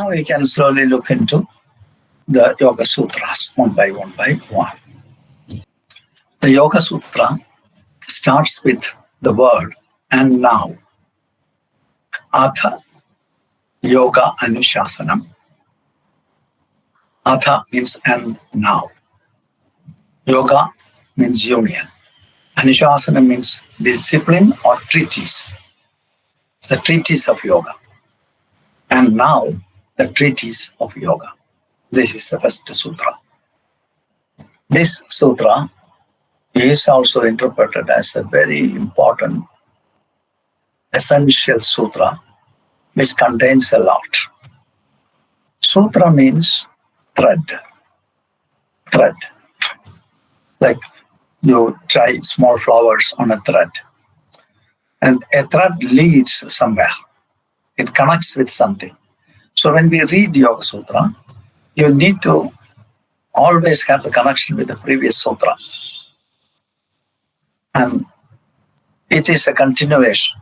Now we can slowly look into the Yoga Sutras one by one. The Yoga Sutra starts with the word and now. Atha Yoga Anushasanam. Atha means and now. Yoga means union. Anushasanam means discipline or treatise. It's the treatise of yoga. And now the treatise of yoga. This is the first sutra. This sutra is also interpreted as a very important, essential sutra which contains a lot. Sutra means thread. Thread. Like you tie small flowers on a thread. And a thread leads somewhere. It connects with something. So when we read Yoga Sutra, you need to always have the connection with the previous sutra. And it is a continuation.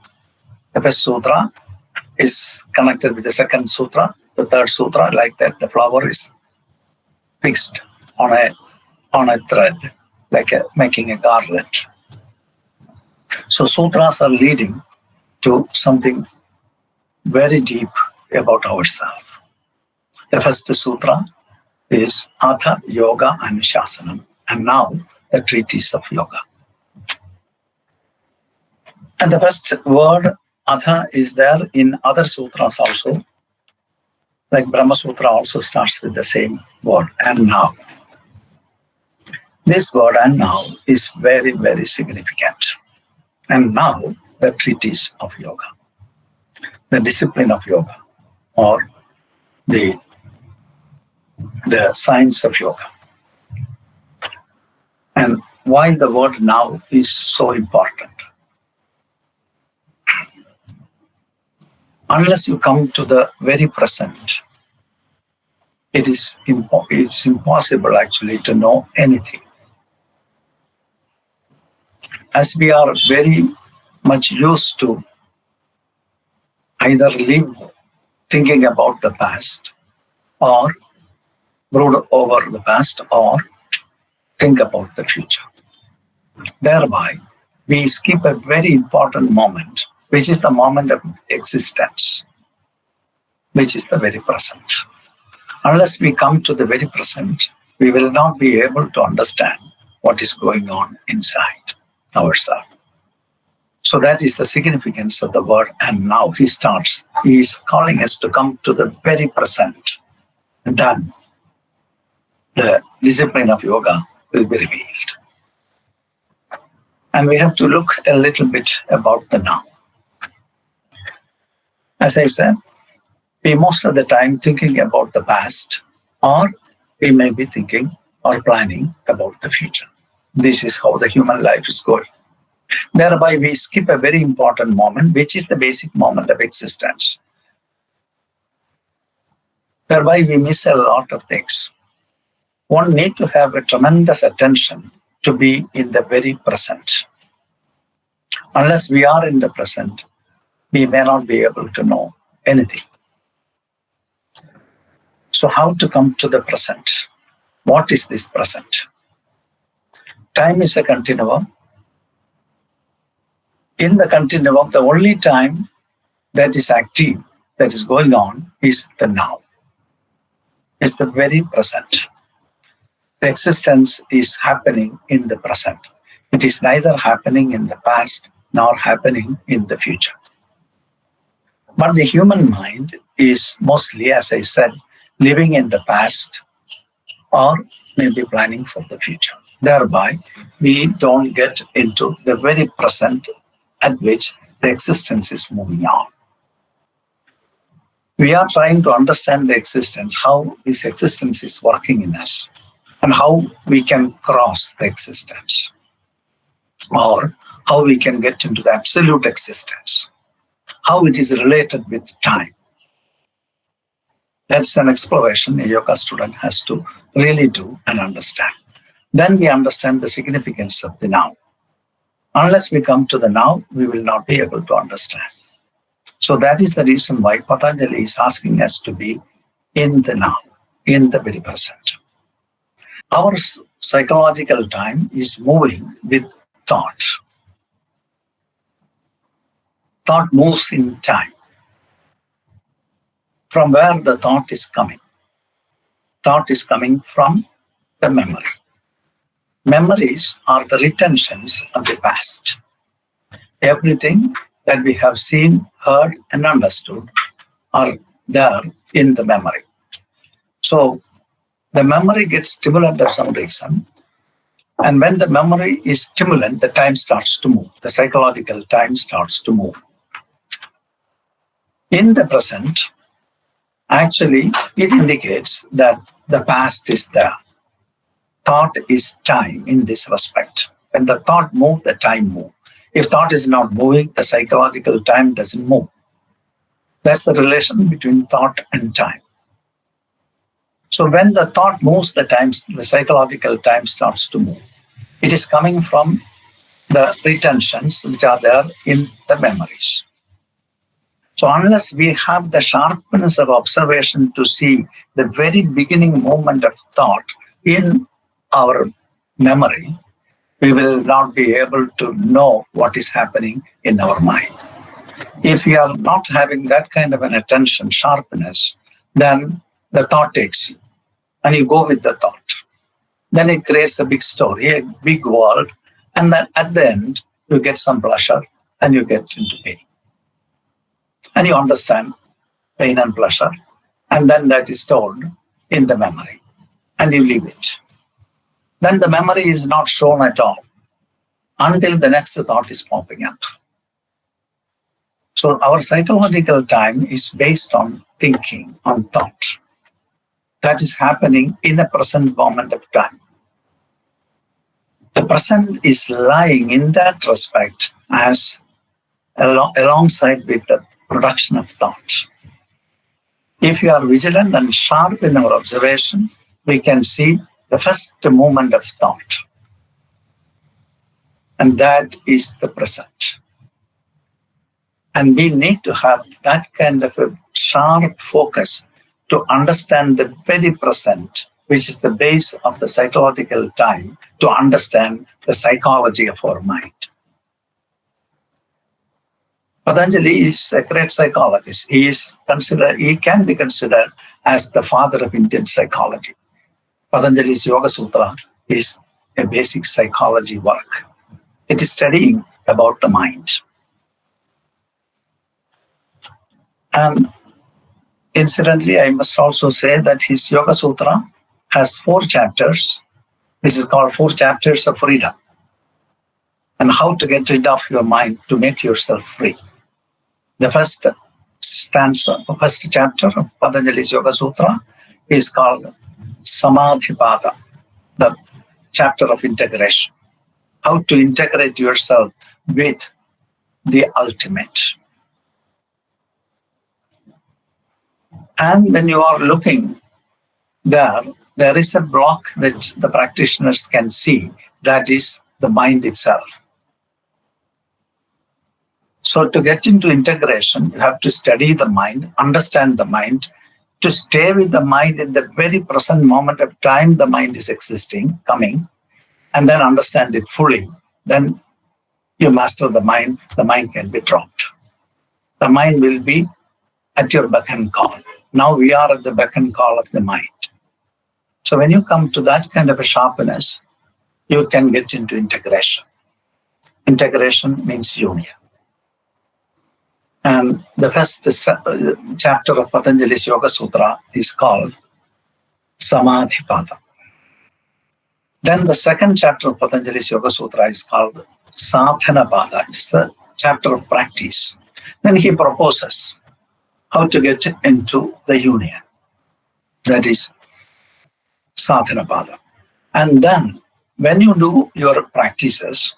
The first sutra is connected with the second sutra, the third sutra, like that the flower is fixed on a thread, like making a garland. So sutras are leading to something very deep about ourselves. The first sutra is Atha Yoga Anushasanam, and now the treatise of yoga. And the first word Atha is there in other sutras also. Like Brahma Sutra also starts with the same word, and now. This word and now is very, very significant. And now the treatise of yoga, the discipline of yoga, or the science of yoga. And why the word now is so important. Unless you come to the very present, it's impossible actually to know anything. As we are very much used to either live thinking about the past or brood over the past or think about the future. Thereby, we skip a very important moment, which is the moment of existence, which is the very present. Unless we come to the very present, we will not be able to understand what is going on inside ourselves. So that is the significance of the word. And now he is calling us to come to the very present. And then the discipline of yoga will be revealed. And we have to look a little bit about the now. As I said, we most of the time thinking about the past, or we may be thinking or planning about the future. This is how the human life is going. Thereby, we skip a very important moment, which is the basic moment of existence. Thereby, we miss a lot of things. One needs to have a tremendous attention to be in the very present. Unless we are in the present, we may not be able to know anything. So how to come to the present? What is this present? Time is a continuum. In the continuum, the only time that is active, that is going on, is the now. It's the very present. The existence is happening in the present. It is neither happening in the past nor happening in the future. But the human mind is mostly, as I said, living in the past or maybe planning for the future. Thereby, we don't get into the very present at which the existence is moving on. We are trying to understand the existence, how this existence is working in us, and how we can cross the existence, or how we can get into the absolute existence, how it is related with time. That's an exploration a yoga student has to really do and understand. Then we understand the significance of the now. Unless we come to the now, we will not be able to understand. So that is the reason why Patanjali is asking us to be in the now, in the very present. Our psychological time is moving with thought. Thought moves in time. From where the thought is coming? Thought is coming from the memory. Memories are the retentions of the past. Everything that we have seen, heard, and understood are there in the memory. So the memory gets stimulant of some reason. And when the memory is stimulant, the time starts to move. The psychological time starts to move. In the present, actually, it indicates that the past is there. Thought is time in this respect. When the thought moves, the time moves. If thought is not moving, the psychological time doesn't move. That's the relation between thought and time. So when the thought moves, the psychological time starts to move. It is coming from the retentions which are there in the memories. So unless we have the sharpness of observation to see the very beginning moment of thought in our memory, we will not be able to know what is happening in our mind. If we are not having that kind of an attention, sharpness, then the thought takes you and you go with the thought. Then it creates a big story, a big world, and then at the end, you get some pleasure and you get into pain. And you understand pain and pleasure, and then that is stored in the memory, and you leave it. Then the memory is not shown at all until the next thought is popping up. So our psychological time is based on thinking, on thought. That is happening in a present moment of time. The present is lying in that respect as alongside with the production of thought. If you are vigilant and sharp in our observation, we can see the first moment of thought. And that is the present. And we need to have that kind of a sharp focus to understand the very present, which is the base of the psychological time, to understand the psychology of our mind. Patanjali is a great psychologist. He can be considered as the father of Indian psychology. Patanjali's Yoga Sutra is a basic psychology work. It is studying about the mind. And incidentally, I must also say that his Yoga Sutra has 4 chapters. This is called 4 chapters of freedom, and how to get rid of your mind to make yourself free. The first chapter of Patanjali's Yoga Sutra is called Samadhi Padha, the chapter of integration. How to integrate yourself with the ultimate. And when you are looking there is a block that the practitioners can see, that is the mind itself. So to get into integration, you have to study the mind, understand the mind, to stay with the mind in the very present moment of time the mind is existing, coming, and then understand it fully. Then you master the mind can be dropped. The mind will be at your beck and call. Now we are at the beck and call of the mind. So when you come to that kind of a sharpness, you can get into integration. Integration means union. And the first chapter of Patanjali's Yoga Sutra is called Samadhi Padha. Then the second chapter of Patanjali's Yoga Sutra is called Sadhana Padha. It's the chapter of practice. Then he proposes how to get into the union. That is Sadhana Padha. And then when you do your practices,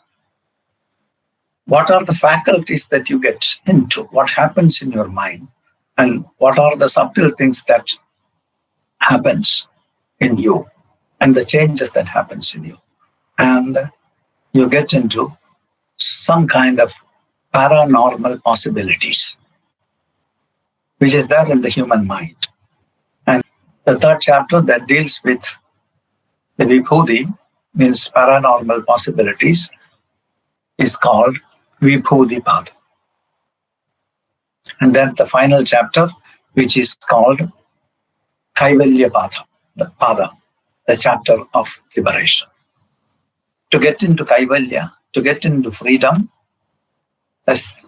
what are the faculties that you get into? What happens in your mind? And what are the subtle things that happens in you? And the changes that happens in you? And you get into some kind of paranormal possibilities, which is there in the human mind. And The third chapter that deals with the vibhuti, means paranormal possibilities, is called Vibhuti Padha. And then the final chapter, which is called Kaivalya Padha, the chapter of liberation. To get into Kaivalya, to get into freedom, as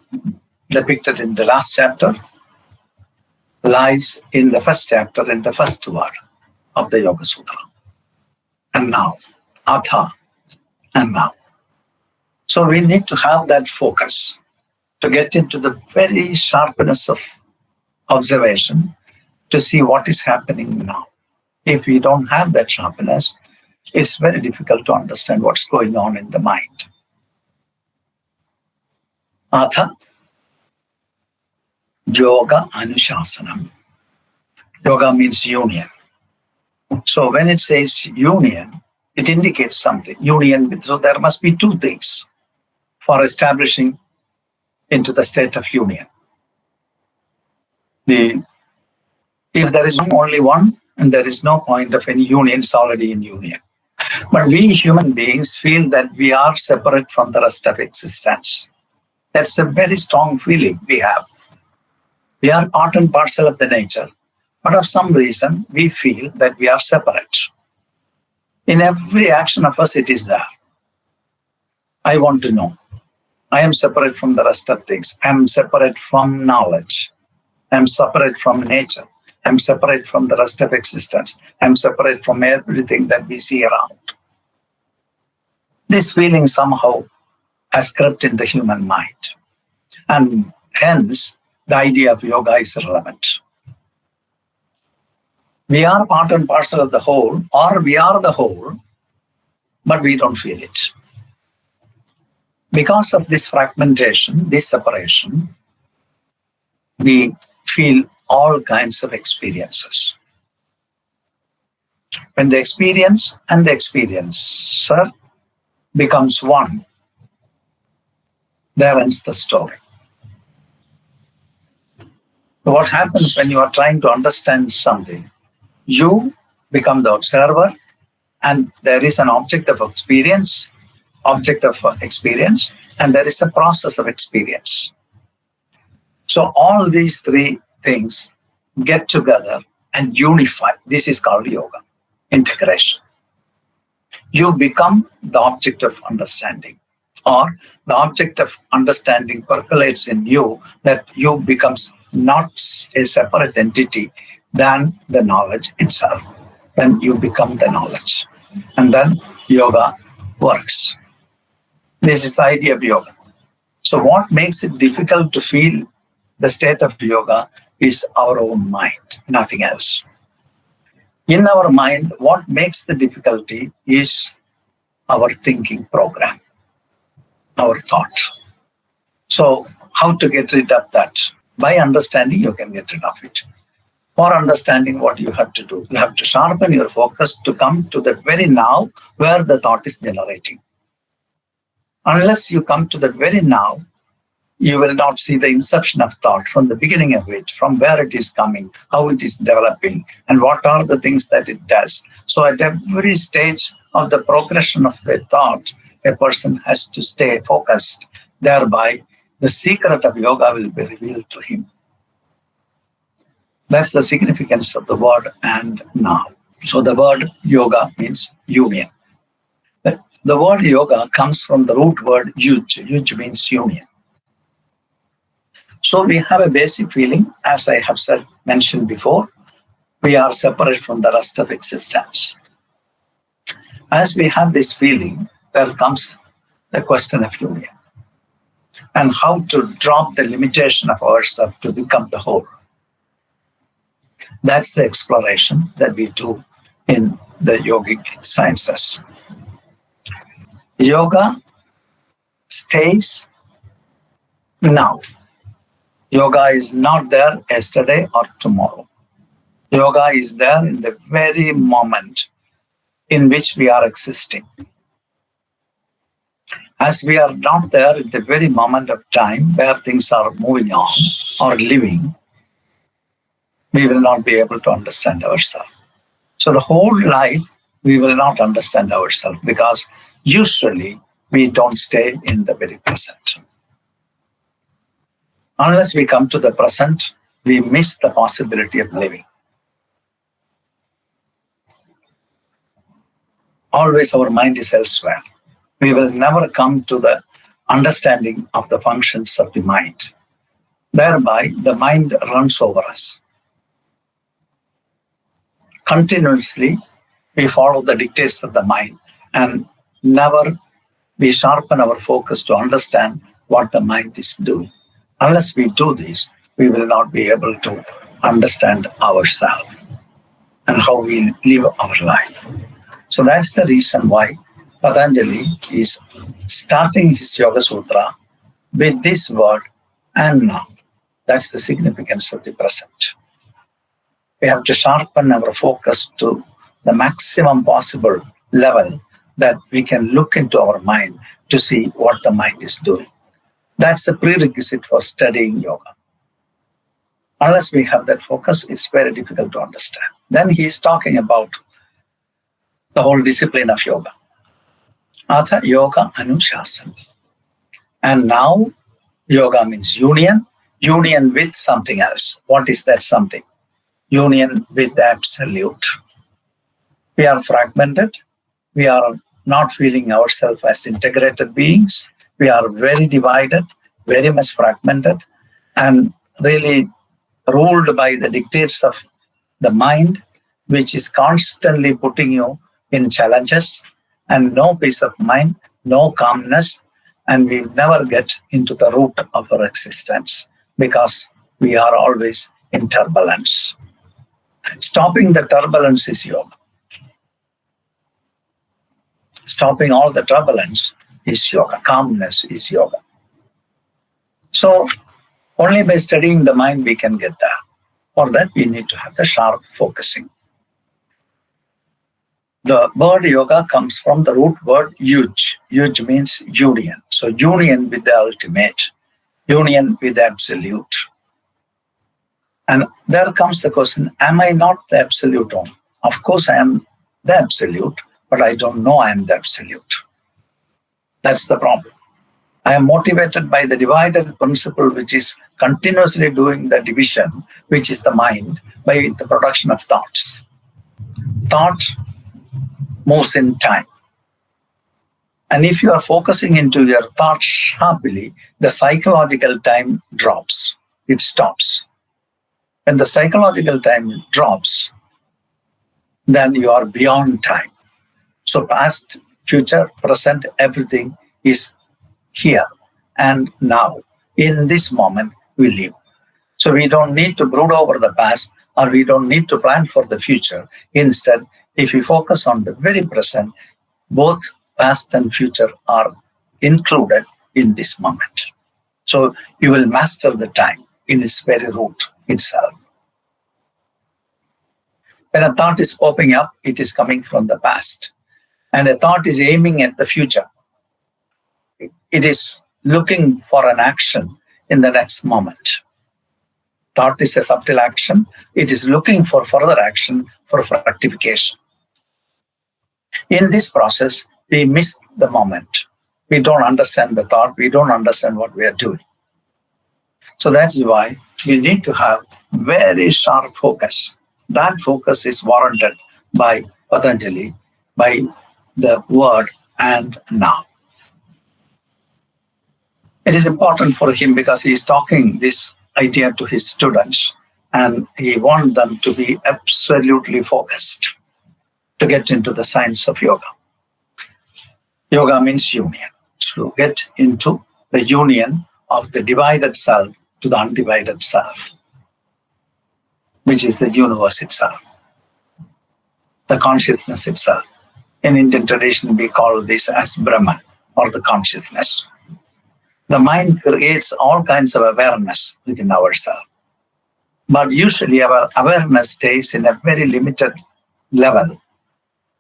depicted in the last chapter, lies in the first chapter, in the first word of the Yoga Sutra. And now, atha, and now. So we need to have that focus to get into the very sharpness of observation to see what is happening now. If we don't have that sharpness, it's very difficult to understand what's going on in the mind. Atha, yoga anushasanam. Yoga means union. So when it says union, it indicates something. Union, so there must be two things for establishing into the state of union. If there is only one, and there is no point of any union, it's already in union. But we human beings feel that we are separate from the rest of existence. That's a very strong feeling we have. We are part and parcel of the nature, but of some reason we feel that we are separate. In every action of us, it is there. I want to know. I am separate from the rest of things. I am separate from knowledge. I am separate from nature. I am separate from the rest of existence. I am separate from everything that we see around. This feeling somehow has crept in the human mind. And hence, the idea of yoga is relevant. We are part and parcel of the whole, or we are the whole, but we don't feel it. Because of this fragmentation, this separation, we feel all kinds of experiences. When the experience and the experiencer becomes one, there ends the story. What happens when you are trying to understand something? You become the observer, and there is an object of experience, and there is a process of experience. So all these three things get together and unify. This is called yoga, integration. You become the object of understanding, or the object of understanding percolates in you, that you becomes not a separate entity than the knowledge itself. Then you become the knowledge. And then yoga works. This is the idea of yoga. So what makes it difficult to feel the state of yoga is our own mind, nothing else. In our mind, what makes the difficulty is our thinking program, our thought. So how to get rid of that? By understanding, you can get rid of it. For understanding, what you have to do, you have to sharpen your focus to come to the very now where the thought is generating. Unless you come to the very now, you will not see the inception of thought from the beginning of it, from where it is coming, how it is developing, and what are the things that it does. So at every stage of the progression of the thought, a person has to stay focused. Thereby, the secret of yoga will be revealed to him. That's the significance of the word and now. So the word yoga means union. The word yoga comes from the root word yuj. Yuj means union. So we have a basic feeling, as I have mentioned before, we are separate from the rest of existence. As we have this feeling, there comes the question of union and how to drop the limitation of ourselves to become the whole. That's the exploration that we do in the yogic sciences. Yoga stays now. Yoga is not there yesterday or tomorrow. Yoga is there in the very moment in which we are existing. As we are not there at the very moment of time where things are moving on or living, we will not be able to understand ourselves. So the whole life, we will not understand ourselves because usually we don't stay in the very present. Unless we come to the present, we miss the possibility of living. Always our mind is elsewhere. We will never come to the understanding of the functions of the mind. Thereby, the mind runs over us. Continuously, we follow the dictates of the mind and never we sharpen our focus to understand what the mind is doing. Unless we do this, we will not be able to understand ourselves and how we live our life. So that's the reason why Patanjali is starting his Yoga Sutra with this word, and now. That's the significance of the present. We have to sharpen our focus to the maximum possible level that we can look into our mind to see what the mind is doing. That's a prerequisite for studying yoga. Unless we have that focus, it's very difficult to understand. Then he is talking about the whole discipline of yoga. Atha yoga anushasana. And now yoga means union with something else. What is that something? Union with the absolute. We are fragmented. We are not feeling ourselves as integrated beings. We are very divided, very much fragmented, and really ruled by the dictates of the mind, which is constantly putting you in challenges, and no peace of mind, no calmness, and we never get into the root of our existence because we are always in turbulence. Stopping the turbulence is yoga. Stopping all the turbulence is yoga. Calmness is yoga. So only by studying the mind we can get there. For that we need to have the sharp focusing. The word yoga comes from the root word yuj. Yuj means union. So union with the ultimate. Union with the absolute. And there comes the question, am I not the absolute one? Of course I am the absolute, but I don't know I am the absolute. That's the problem. I am motivated by the divided principle, which is continuously doing the division, which is the mind, by the production of thoughts. Thought moves in time. And if you are focusing into your thoughts sharply, the psychological time drops. It stops. When the psychological time drops, then you are beyond time. So past, future, present, everything is here and now. In this moment, we live. So we don't need to brood over the past, or we don't need to plan for the future. Instead, if we focus on the very present, both past and future are included in this moment. So you will master the time in its very root itself. When a thought is popping up, it is coming from the past. And a thought is aiming at the future. It is looking for an action in the next moment. Thought is a subtle action. It is looking for further action for fructification. In this process, we miss the moment. We don't understand the thought. We don't understand what we are doing. So that's why we need to have very sharp focus. That focus is warranted by Patanjali, by the word and now. It is important for him because he is talking this idea to his students and he wants them to be absolutely focused to get into the science of yoga. Yoga means union. To get into the union of the divided self to the undivided self, which is the universe itself, the consciousness itself. In Indian tradition, we call this as Brahman, or the consciousness. The mind creates all kinds of awareness within ourselves. But usually our awareness stays in a very limited level.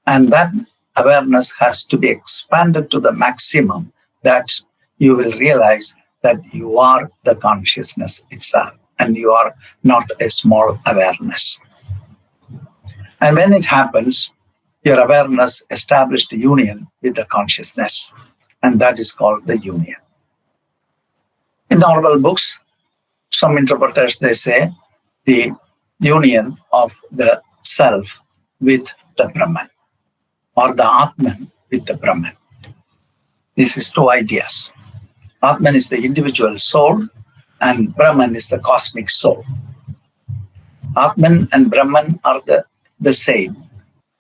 And that awareness has to be expanded to the maximum that you will realize that you are the consciousness itself and you are not a small awareness. And when it happens, your awareness established union with the consciousness, and that is called the union. In normal books, some interpreters, they say the union of the self with the Brahman, or the Atman with the Brahman. This is two ideas. Atman is the individual soul, and Brahman is the cosmic soul. Atman and Brahman are the same.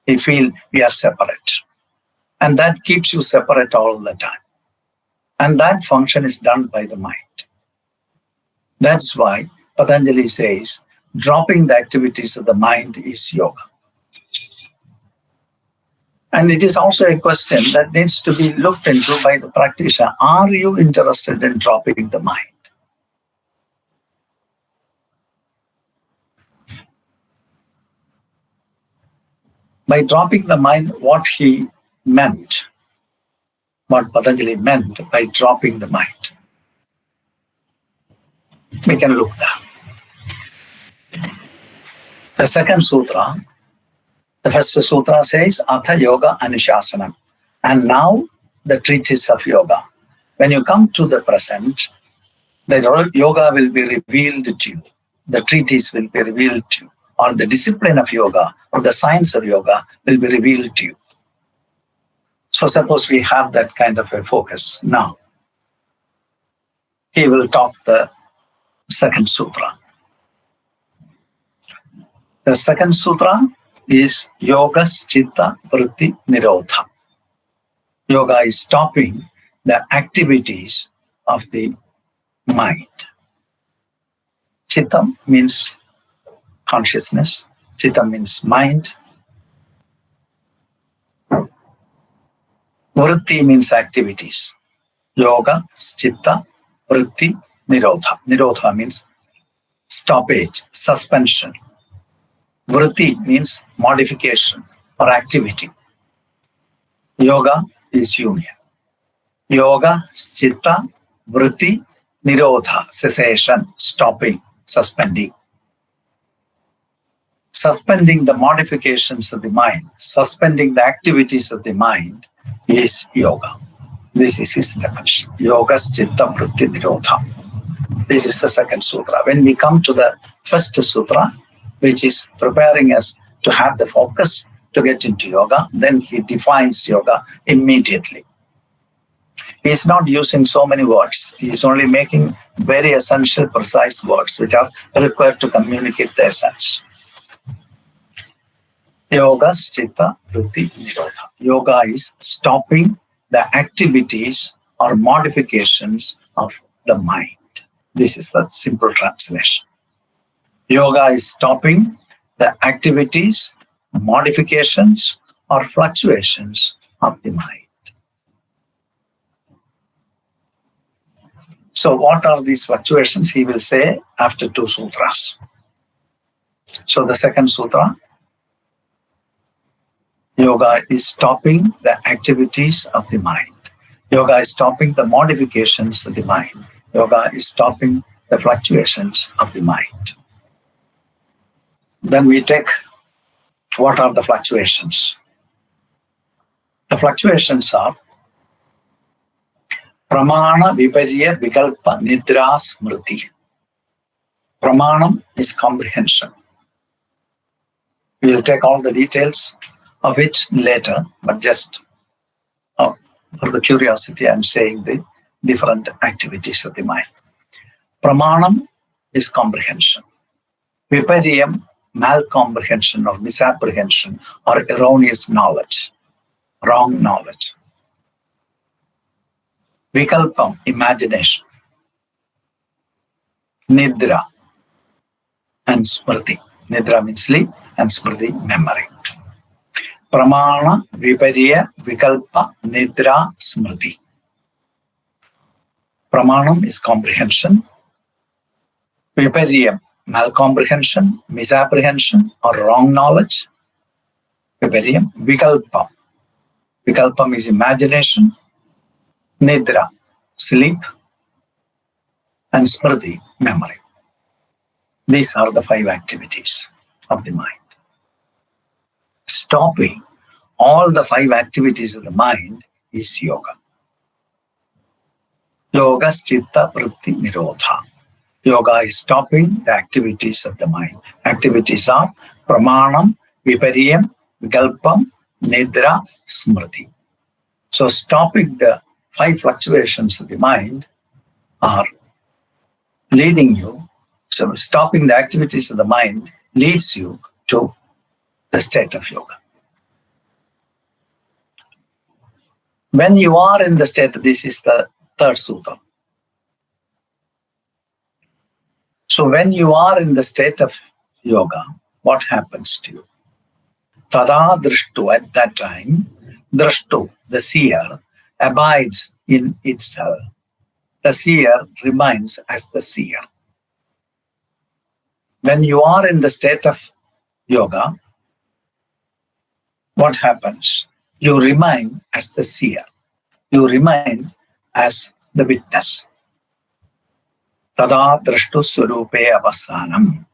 We feel we are separate. And that keeps you separate all the time. And that function is done by the mind. That's why Patanjali says, dropping the activities of the mind is yoga. And it is also a question that needs to be looked into by the practitioner. Are you interested in dropping the mind? By dropping the mind, what Patanjali meant by dropping the mind. We can look there. The second sutra, the first sutra says, Atha Yoga Anushasanam. And now the treatise of yoga. When you come to the present, the yoga will be revealed to you. The treatise will be revealed to you. Or the discipline of yoga, or the science of yoga will be revealed to you. So suppose we have that kind of a focus now. He will talk the second sutra. The second sutra is Yoga Schitta Vritti Nirodha. Yoga is stopping the activities of the mind. Chitta means consciousness. Chitta means mind. Vritti means activities. Yoga, Chitta, Vritti, Nirodha. Nirodha means stoppage, suspension. Vritti means modification or activity. Yoga is union. Yoga, Chitta, Vritti, Nirodha, cessation, stopping, suspending. Suspending the modifications of the mind, suspending the activities of the mind is yoga. This is his definition. Yoga, Chitta, Vritti, Nirodha. This is the second sutra. When we come to the first sutra, which is preparing us to have the focus to get into yoga, then he defines yoga immediately. He is not using so many words. He is only making very essential, precise words which are required to communicate the essence. Yoga, Chitta, Vritti, Nirodha. Yoga is stopping the activities or modifications of the mind. This is the simple translation. Yoga is stopping the activities, modifications, or fluctuations of the mind. So what are these fluctuations? He will say after two sutras. So the second sutra, yoga is stopping the activities of the mind. Yoga is stopping the modifications of the mind. Yoga is stopping the fluctuations of the mind. Then we take, what are the fluctuations? The fluctuations are Pramana, Vipariyam, Vikalpam, Nidra, Smriti. Pramanam is comprehension. We will take all the details of it later, but just for the curiosity, I'm saying the different activities of the mind. Pramanam is comprehension. Vipariyam, malcomprehension or misapprehension or erroneous knowledge, wrong knowledge. Vikalpam, imagination. Nidra and Smriti. Nidra means sleep and Smriti, memory. Pramana, Vipariya, Vikalpa, Nidra, Smriti. Pramanam is comprehension. Vipariyam, malcomprehension, misapprehension, or wrong knowledge. Vipariyam. Vikalpam. Vikalpam is imagination. Nidra, sleep. And Smriti, memory. These are the 5 activities of the mind. stopping all the 5 activities of the mind is yoga. Yoga, schitta, vritti, nirodha. Yoga is stopping the activities of the mind. Activities are Pramanam, Vipariyam, Vikalpam, Nidra, Smriti. So stopping the 5 fluctuations of the mind are leading you. So stopping the activities of the mind leads you to the state of yoga. When you are in the state, this is the 3rd sutra. So when you are in the state of yoga, what happens to you? Tada, drashtuh, at that time, drashtuh, the seer, abides in itself. The seer remains as the seer. When you are in the state of yoga, what happens? You remain as the seer. You remain as the witness. Tada, drashtuh, svaroope, avasthanam.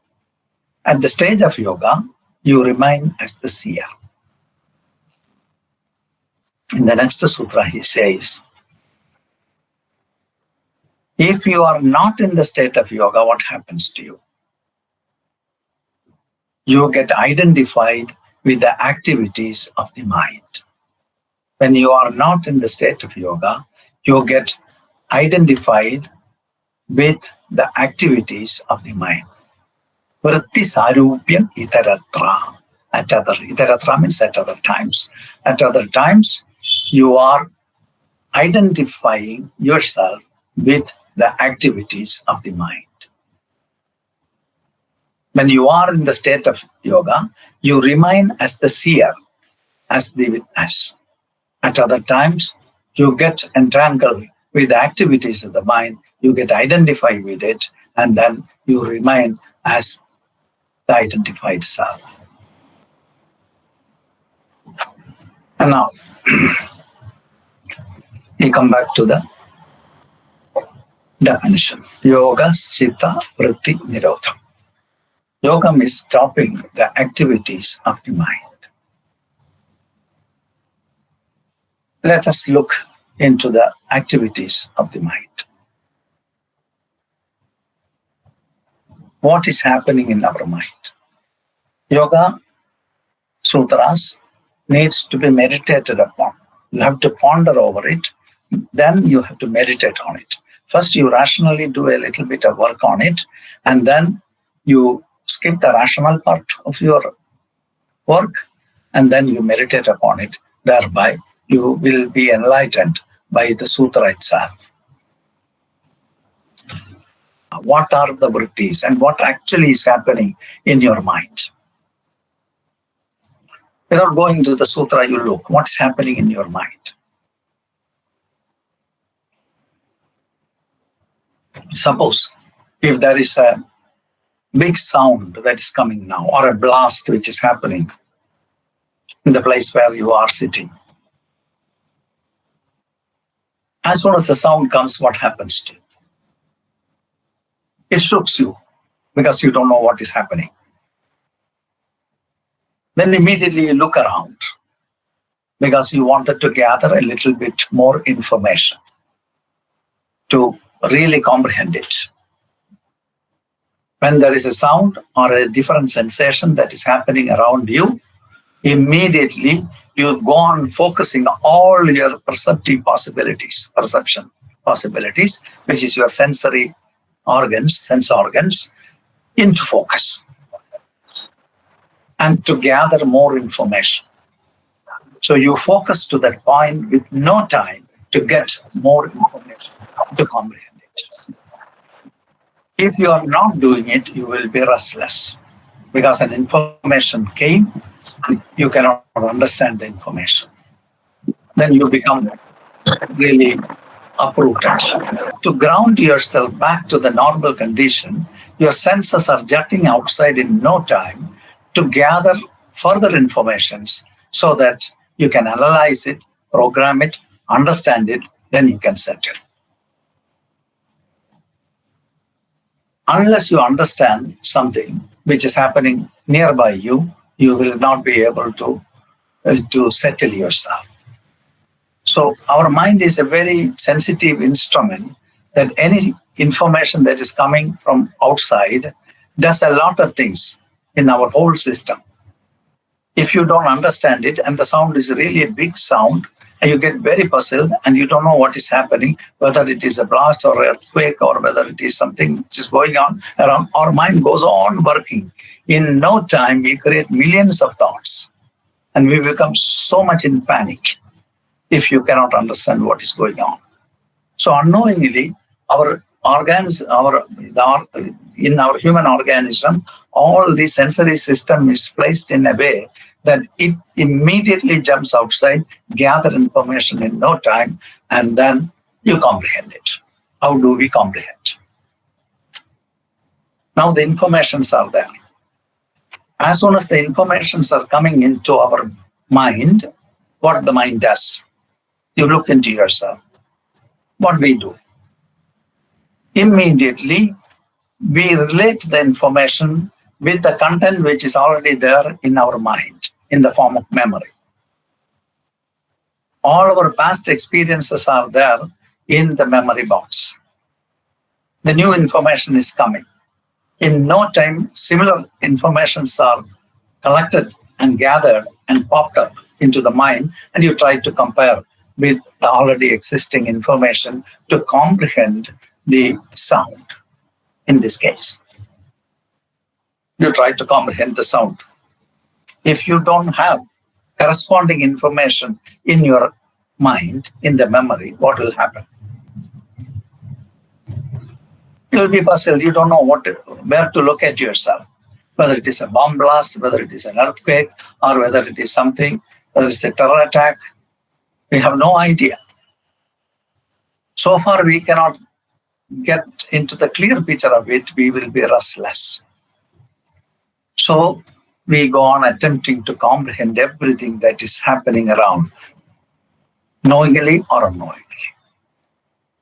At the stage of yoga, you remain as the seer. In the next sutra, he says, if you are not in the state of yoga, what happens to you? You get identified with the activities of the mind. When you are not in the state of yoga, you get identified with the activities of the mind. Vrittisaroopyam itaratra. Itaratra means at other times. At other times, you are identifying yourself with the activities of the mind. When you are in the state of yoga, you remain as the seer, as the witness. At other times, you get entangled with the activities of the mind, you get identified with it, and then you remain as the identified self. And now, we come back to the definition. Yoga, schitta, vritti, nirodha. Yoga is stopping the activities of the mind. Let us look into the activities of the mind. What is happening in our mind? Yoga sutras needs to be meditated upon. You have to ponder over it, then you have to meditate on it. First, you rationally do a little bit of work on it, and then you skip the rational part of your work, and then you meditate upon it. Thereby, you will be enlightened by the sutra itself. What are the vrittis and what actually is happening in your mind? Without going to the sutra, you look, what's happening in your mind? Suppose if there is a big sound that is coming now, or a blast which is happening in the place where you are sitting. As soon as the sound comes, what happens to you? It shooks you because you don't know what is happening. Then immediately you look around because you wanted to gather a little bit more information to really comprehend it. When there is a sound or a different sensation that is happening around you, immediately you go on focusing all your perception possibilities, which is your sensory organs, sense organs, into focus and to gather more information. So you focus to that point with no time to get more information, to comprehend it. If you are not doing it, you will be restless because an information came, you cannot understand the information. Then you become really uprooted. To ground yourself back to the normal condition, your senses are jutting outside in no time to gather further informations so that you can analyze it, program it, understand it, then you can settle. Unless you understand something which is happening nearby you, you will not be able to to settle yourself. So our mind is a very sensitive instrument that any information that is coming from outside does a lot of things in our whole system. If you don't understand it, and the sound is really a big sound, and you get very puzzled and you don't know what is happening, whether it is a blast or earthquake or whether it is something which is going on around, our mind goes on working. In no time, we create millions of thoughts and we become so much in panic if you cannot understand what is going on. So unknowingly, our organs, in our human organism, all the sensory system is placed in a way that it immediately jumps outside, gather information in no time, and then you comprehend it. How do we comprehend? Now the informations are there. As soon as the informations are coming into our mind, what the mind does, you look into yourself. What we do? Immediately, we relate the information with the content which is already there in our mind in the form of memory. All our past experiences are there in the memory box. The new information is coming. In no time, similar informations are collected and gathered and popped up into the mind, and you try to compare with the already existing information to comprehend the sound. In this case, you try to comprehend the sound. If you don't have corresponding information in your mind, in the memory, what will happen? You'll be puzzled. You don't know where to look at yourself. Whether it is a bomb blast, whether it is an earthquake, or whether it is something, whether it's a terror attack. We have no idea. So far, we cannot get into the clear picture of it. We will be restless. So we go on attempting to comprehend everything that is happening around, knowingly or unknowingly,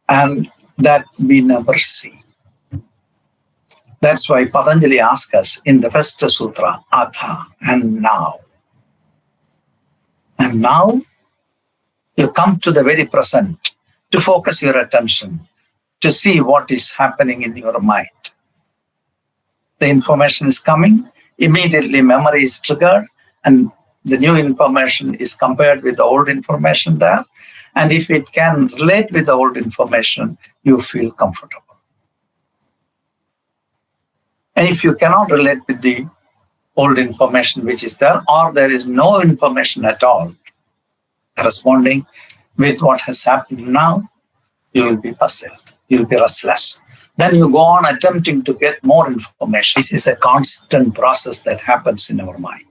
and that we never see. That's why Patanjali asks us in the first sutra, Atha, and now. And now you come to the very present to focus your attention, to see what is happening in your mind. The information is coming, immediately memory is triggered, and the new information is compared with the old information there. And if it can relate with the old information, you feel comfortable. And if you cannot relate with the old information which is there, or there is no information at all corresponding with what has happened now, you will be puzzled. You will be restless. Then you go on attempting to get more information. This is a constant process that happens in our mind.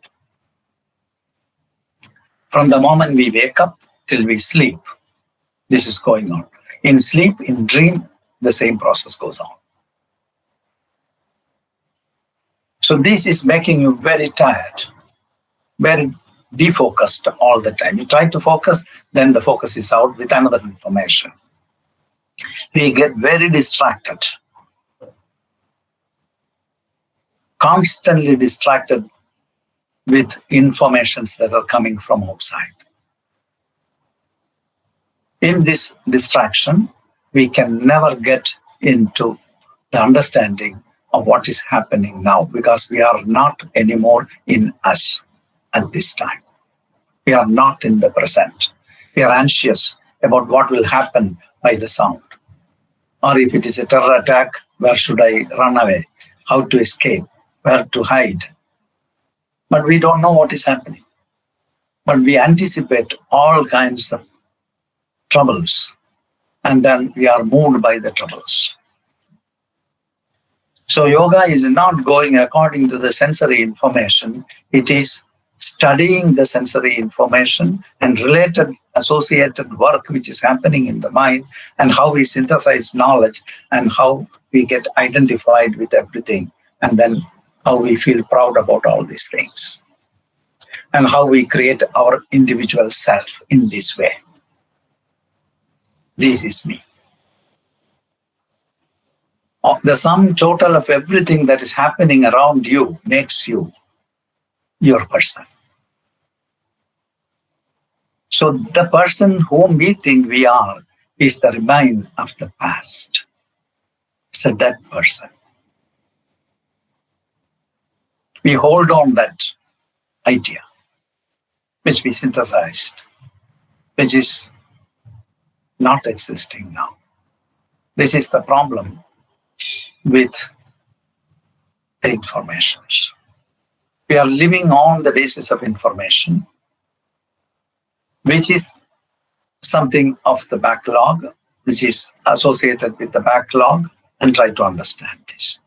From the moment we wake up till we sleep, this is going on. In sleep, in dream, the same process goes on. So this is making you very tired, very defocused all the time. You try to focus, then the focus is out with another information. We get very distracted, constantly distracted with informations that are coming from outside. In this distraction, we can never get into the understanding of what is happening now, because we are not anymore in us at this time. We are not in the present. We are anxious about what will happen by the sound. Or if it is a terror attack, where should I run away? How to escape? Where to hide? But we don't know what is happening. But we anticipate all kinds of troubles, and then we are moved by the troubles. So yoga is not going according to the sensory information. It is studying the sensory information and related associated work which is happening in the mind, and how we synthesize knowledge, and how we get identified with everything, and then how we feel proud about all these things, and how we create our individual self in this way. This is me. The sum total of everything that is happening around you makes you your person. So the person whom we think we are is the remain of the past. It's a dead person. We hold on that idea, which we synthesized, which is not existing now. This is the problem with the informations. We are living on the basis of information, which is something of the backlog, which is associated with the backlog, and try to understand this.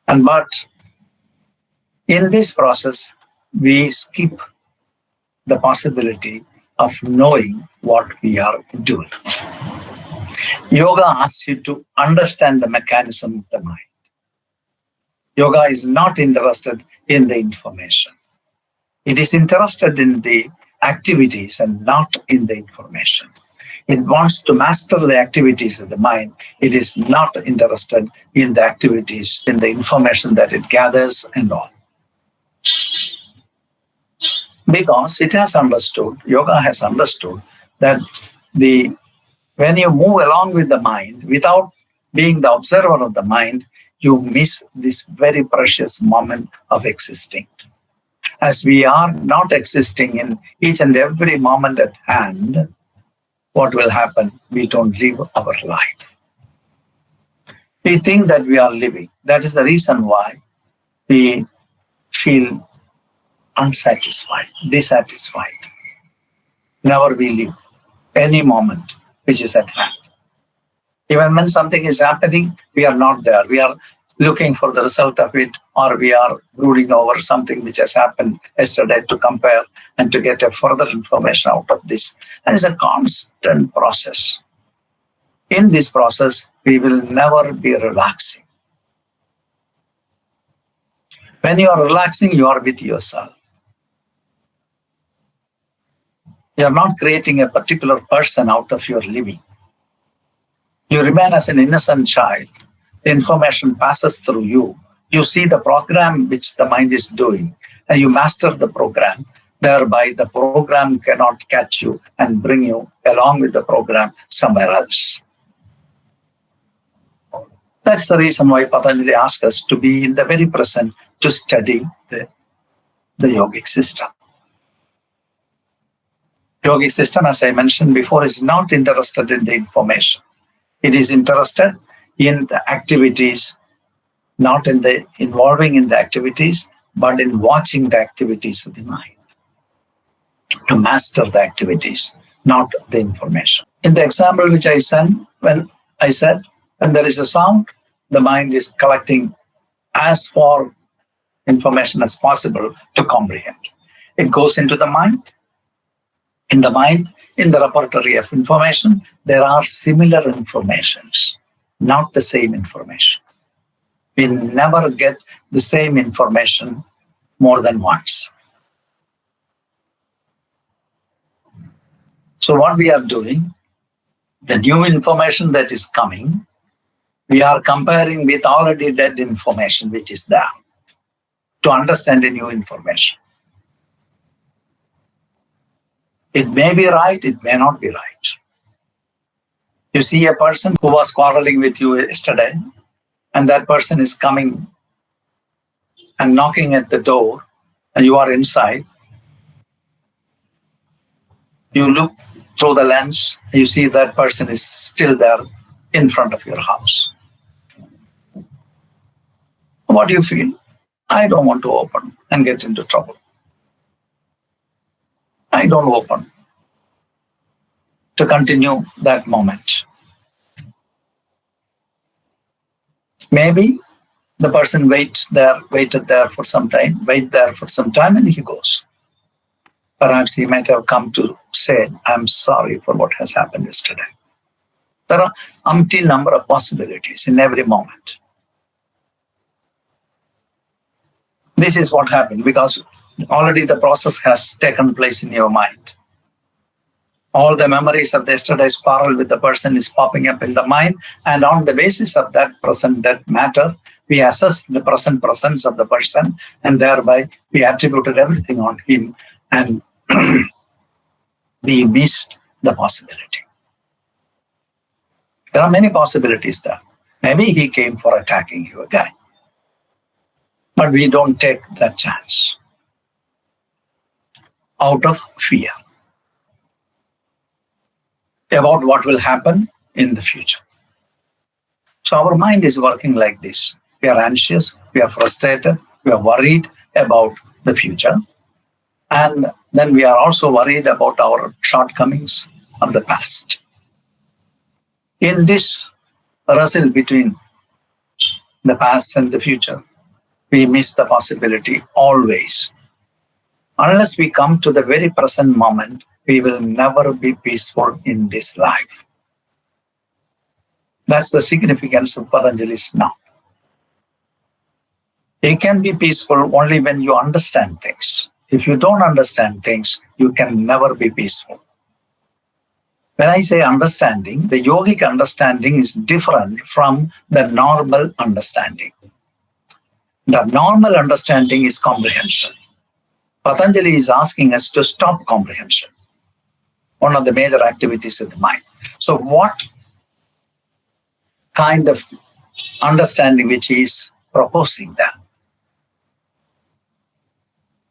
But in this process, we skip the possibility of knowing what we are doing. Yoga asks you to understand the mechanism of the mind. Yoga is not interested in the information. It is interested in the activities and not in the information. It wants to master the activities of the mind. It is not interested in the activities, in the information that it gathers and all. Because it has understood, yoga has understood that when you move along with the mind, without being the observer of the mind, you miss this very precious moment of existing. As we are not existing in each and every moment at hand, what will happen? We don't live our life. We think that we are living. That is the reason why we feel unsatisfied, dissatisfied. Never we live any moment which is at hand. Even when something is happening, we are not there. We are looking for the result of it, or we are brooding over something which has happened yesterday to compare and to get a further information out of this. And it's a constant process. In this process, we will never be relaxing. When you are relaxing, you are with yourself. You are not creating a particular person out of your living. You remain as an innocent child. The information passes through you. You see the program which the mind is doing, and you master the program. Thereby, the program cannot catch you and bring you along with the program somewhere else. That's the reason why Patanjali asks us to be in the very present to study the yogic system. Yogic system, as I mentioned before, is not interested in the information. It is interested in the activities, not in the involving in the activities, but in watching the activities of the mind. To master the activities, not the information. In the example which I said, when there is a sound, the mind is collecting as far information as possible to comprehend. It goes into the mind. In the mind, in the repertory of information, there are similar informations, not the same information. We never get the same information more than once. So what we are doing, the new information that is coming, we are comparing with already dead information which is there to understand the new information. It may be right, it may not be right. You see a person who was quarreling with you yesterday, and that person is coming and knocking at the door, and you are inside. You look through the lens, and you see that person is still there in front of your house. What do you feel? I don't want to open and get into trouble. I don't open to continue that moment. Maybe the person waited there for some time, and he goes. Perhaps he might have come to say, I'm sorry for what has happened yesterday. There are umpteen number of possibilities in every moment. This is what happened because already the process has taken place in your mind. All the memories of yesterday's quarrel with the person is popping up in the mind, and on the basis of that present dead matter, we assess the present presence of the person, and thereby we attributed everything on him, and we missed the possibility. There are many possibilities there. Maybe he came for attacking you again. But we don't take that chance out of fear about what will happen in the future. So our mind is working like this. We are anxious, we are frustrated, we are worried about the future. And then we are also worried about our shortcomings of the past. In this wrestle between the past and the future, we miss the possibility always. Unless we come to the very present moment, we will never be peaceful in this life. That's the significance of Patanjali's now. You can be peaceful only when you understand things. If you don't understand things, you can never be peaceful. When I say understanding, the yogic understanding is different from the normal understanding. The normal understanding is comprehension. Patanjali is asking us to stop comprehension, one of the major activities of the mind. So what kind of understanding which he is proposing there?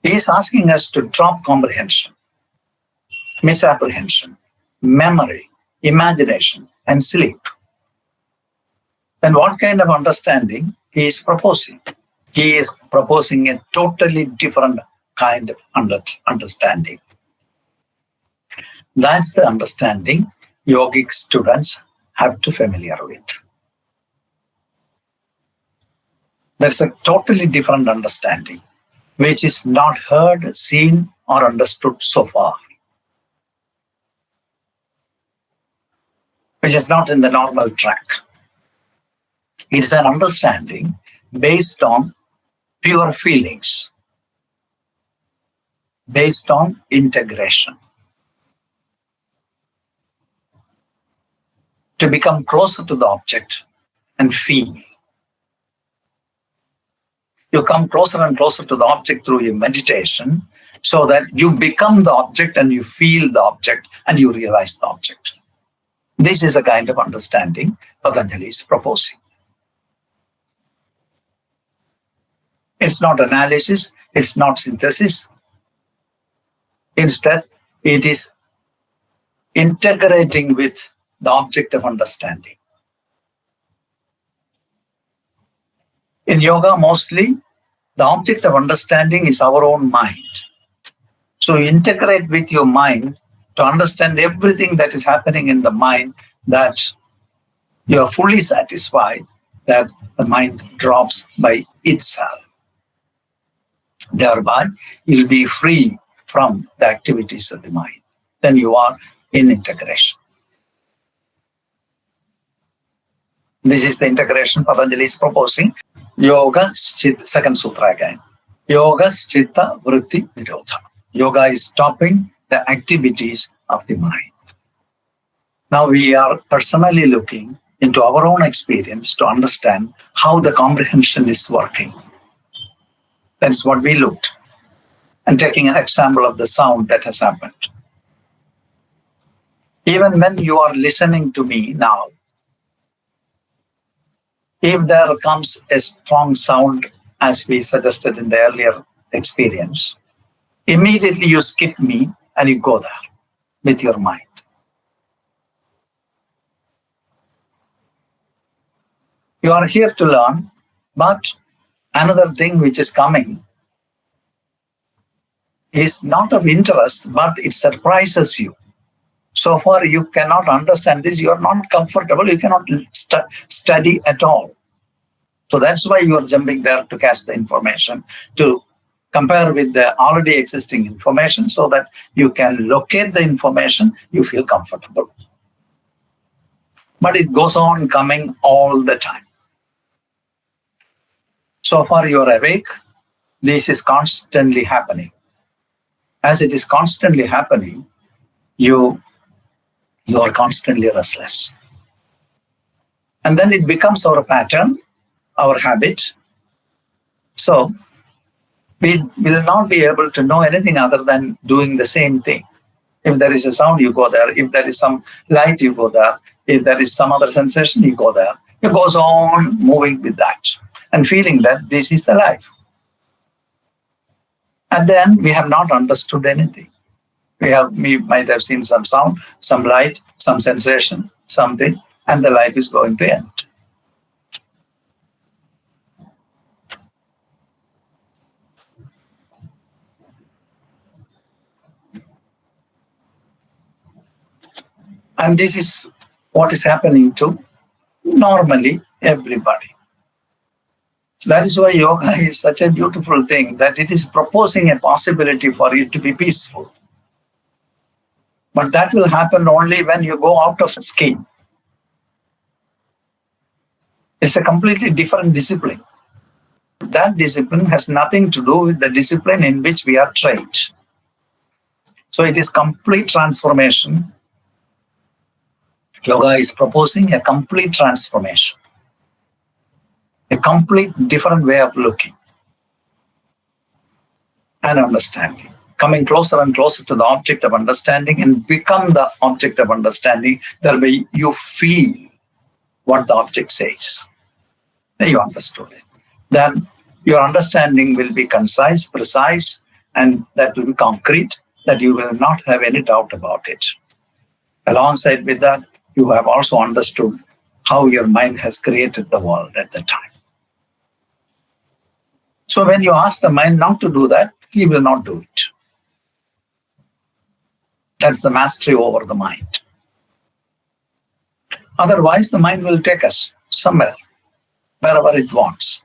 He is asking us to drop comprehension, misapprehension, memory, imagination, and sleep. Then what kind of understanding he is proposing? He is proposing a totally different kind of understanding. That's the understanding yogic students have to familiar with. There's a totally different understanding, which is not heard, seen, or understood so far, which is not in the normal track. It's an understanding based on pure feelings, based on integration. To become closer to the object and feel. You come closer and closer to the object through your meditation so that you become the object and you feel the object and you realize the object. This is a kind of understanding Patanjali is proposing. It's not analysis, it's not synthesis. Instead, it is integrating with the object of understanding. In yoga, mostly, the object of understanding is our own mind. So integrate with your mind to understand everything that is happening in the mind, that you are fully satisfied that the mind drops by itself. Thereby, you'll be free from the activities of the mind. Then you are in integration. This is the integration Patanjali is proposing. Yoga, schitta, second sutra again. Yoga, schitta, vritti, nirodha. Yoga is stopping the activities of the mind. Now we are personally looking into our own experience to understand how the comprehension is working. That's what we looked. And taking an example of the sound that has happened. Even when you are listening to me now, if there comes a strong sound, as we suggested in the earlier experience, immediately you skip me and you go there with your mind. You are here to learn, but another thing which is coming is not of interest, but it surprises you. So far, you cannot understand this. You are not comfortable. You cannot study at all. So that's why you are jumping there to catch the information, to compare with the already existing information so that you can locate the information, you feel comfortable. But it goes on coming all the time. So far you are awake. This is constantly happening. As it is constantly happening, you are constantly restless. And then it becomes our pattern, our habit. So we will not be able to know anything other than doing the same thing. If there is a sound, you go there. If there is some light, you go there. If there is some other sensation, you go there. It goes on moving with that and feeling that this is the life. And then we have not understood anything. We might have seen some sound, some light, some sensation, something, and the life is going to end. And this is what is happening to normally everybody. So that is why yoga is such a beautiful thing, that it is proposing a possibility for you to be peaceful. But that will happen only when you go out of scheme. It's a completely different discipline. That discipline has nothing to do with the discipline in which we are trained. So it is complete transformation. Yoga is proposing a complete transformation, a complete different way of looking and understanding, coming closer and closer to the object of understanding and become the object of understanding. Thereby you feel what the object says. Then you understood it. Then your understanding will be concise, precise, and that will be concrete, that you will not have any doubt about it. Alongside with that, you have also understood how your mind has created the world at the time. So when you ask the mind not to do that, he will not do it. That's the mastery over the mind. Otherwise, the mind will take us somewhere, wherever it wants.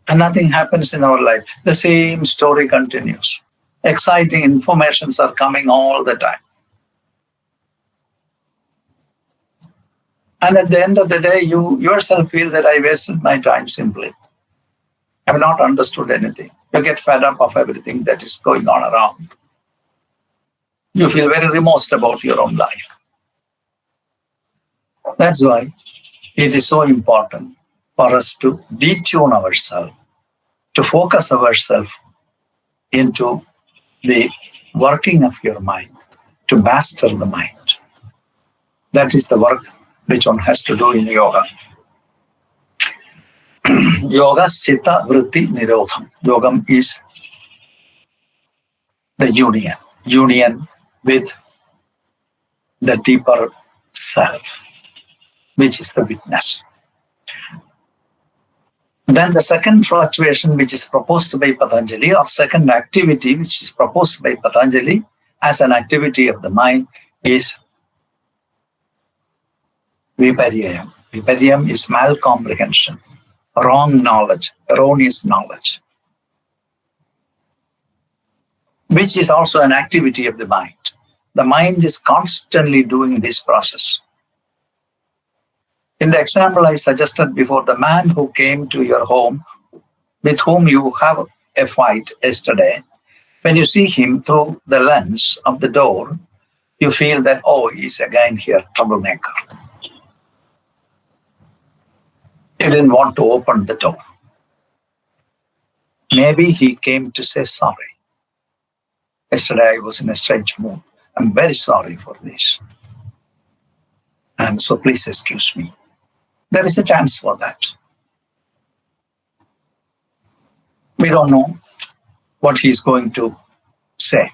And nothing happens in our life. The same story continues. Exciting informations are coming all the time. And at the end of the day, you yourself feel that I wasted my time simply. I have not understood anything. You get fed up of everything that is going on around. You feel very remorse about your own life. That's why it is so important for us to detune ourselves, to focus ourselves into the working of your mind, to master the mind. That is the work which one has to do in yoga. Yoga, schitta, vritti, nirodha. Yoga is the union with the deeper self, which is the witness. Then the second fluctuation which is proposed by Patanjali, or second activity which is proposed by Patanjali as an activity of the mind, is Vipariyam. Vipariyam is malcomprehension, wrong knowledge, erroneous knowledge, which is also an activity of the mind. The mind is constantly doing this process. In the example I suggested before, the man who came to your home, with whom you have a fight yesterday, when you see him through the lens of the door, you feel that, oh, he's again here, troublemaker. He didn't want to open the door. Maybe he came to say sorry. Yesterday I was in a strange mood. I'm very sorry for this. And so please excuse me. There is a chance for that. We don't know what he's going to say.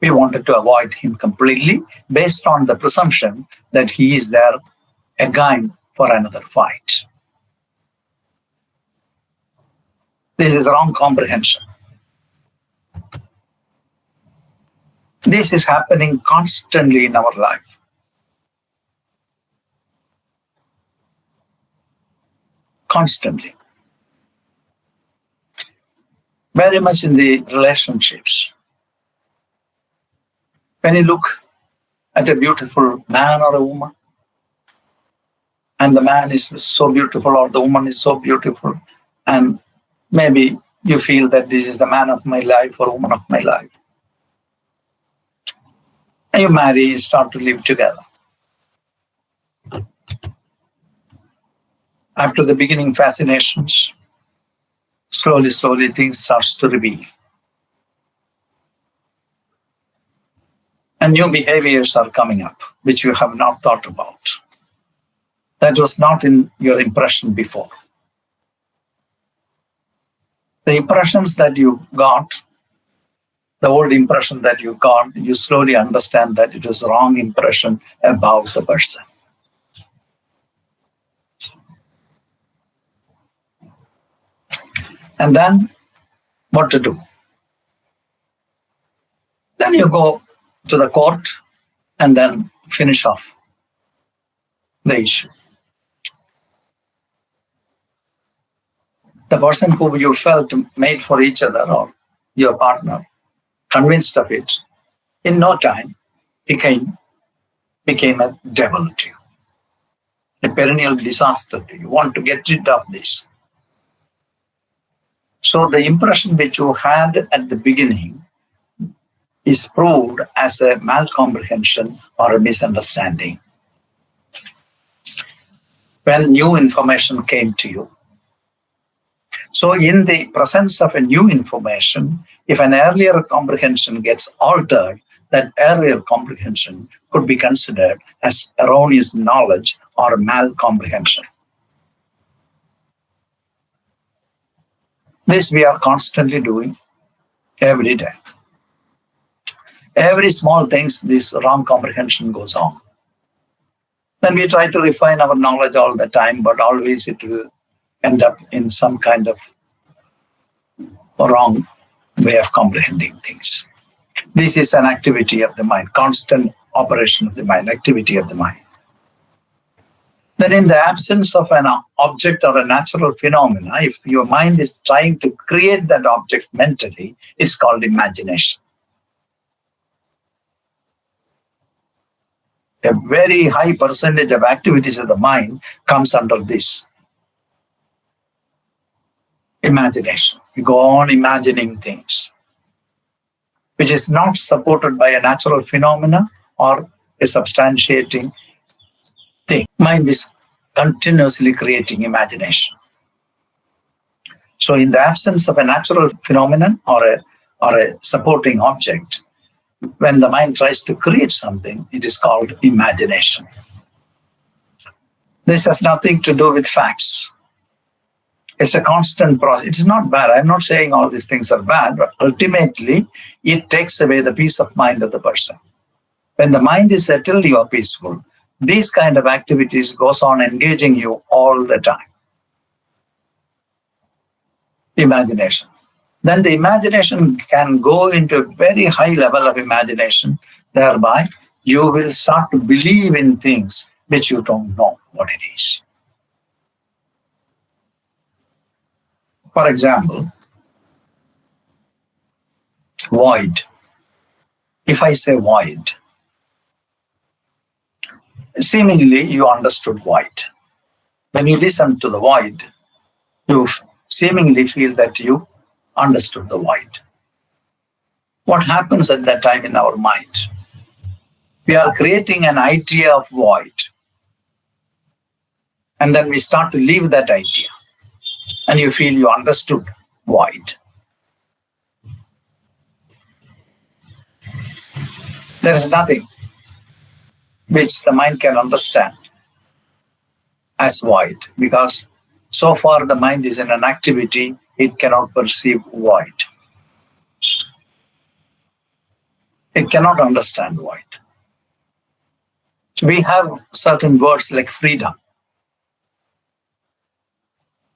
We wanted to avoid him completely based on the presumption that he is there again for another fight. This is wrong comprehension. This is happening constantly in our life. Constantly. Very much in the relationships. When you look at a beautiful man or a woman, and the man is so beautiful or the woman is so beautiful, and maybe you feel that this is the man of my life or woman of my life. And you marry, you start to live together. After the beginning fascinations, slowly, slowly things starts to reveal. And new behaviors are coming up, which you have not thought about. That was not in your impression before. The impressions that you got, the old impression that you got, you slowly understand that it was wrong impression about the person. And then what to do? Then you go to the court and then finish off the issue. The person who you felt made for each other or your partner, convinced of it, in no time became a devil to you, a perennial disaster to you. You want to get rid of this. So the impression which you had at the beginning is proved as a malcomprehension or a misunderstanding. When new information came to you. So in the presence of a new information, if an earlier comprehension gets altered, that earlier comprehension could be considered as erroneous knowledge or malcomprehension. This we are constantly doing every day. Every small things, this wrong comprehension goes on. Then we try to refine our knowledge all the time, but always it will end up in some kind of wrong way of comprehending things. This is an activity of the mind, constant operation of the mind, activity of the mind. Then in the absence of an object or a natural phenomena, if your mind is trying to create that object mentally, it's called imagination. A very high percentage of activities of the mind comes under this. Imagination. You go on imagining things, which is not supported by a natural phenomena or a substantiating thing. Mind is continuously creating imagination. So in the absence of a natural phenomenon or a supporting object, when the mind tries to create something, it is called imagination. This has nothing to do with facts. It's a constant process. It is not bad. I'm not saying all these things are bad, but ultimately, it takes away the peace of mind of the person. When the mind is settled, you are peaceful. These kind of activities goes on engaging you all the time. Imagination. Then the imagination can go into a very high level of imagination. Thereby, you will start to believe in things which you don't know what it is. For example, void. If I say void, seemingly you understood void. When you listen to the void, you seemingly feel that you understood the void. What happens at that time in our mind? We are creating an idea of void. And then we start to live that idea. And you feel you understood void. There is nothing which the mind can understand as void, because so far the mind is in an activity, it cannot perceive void. It cannot understand void. So we have certain words like freedom.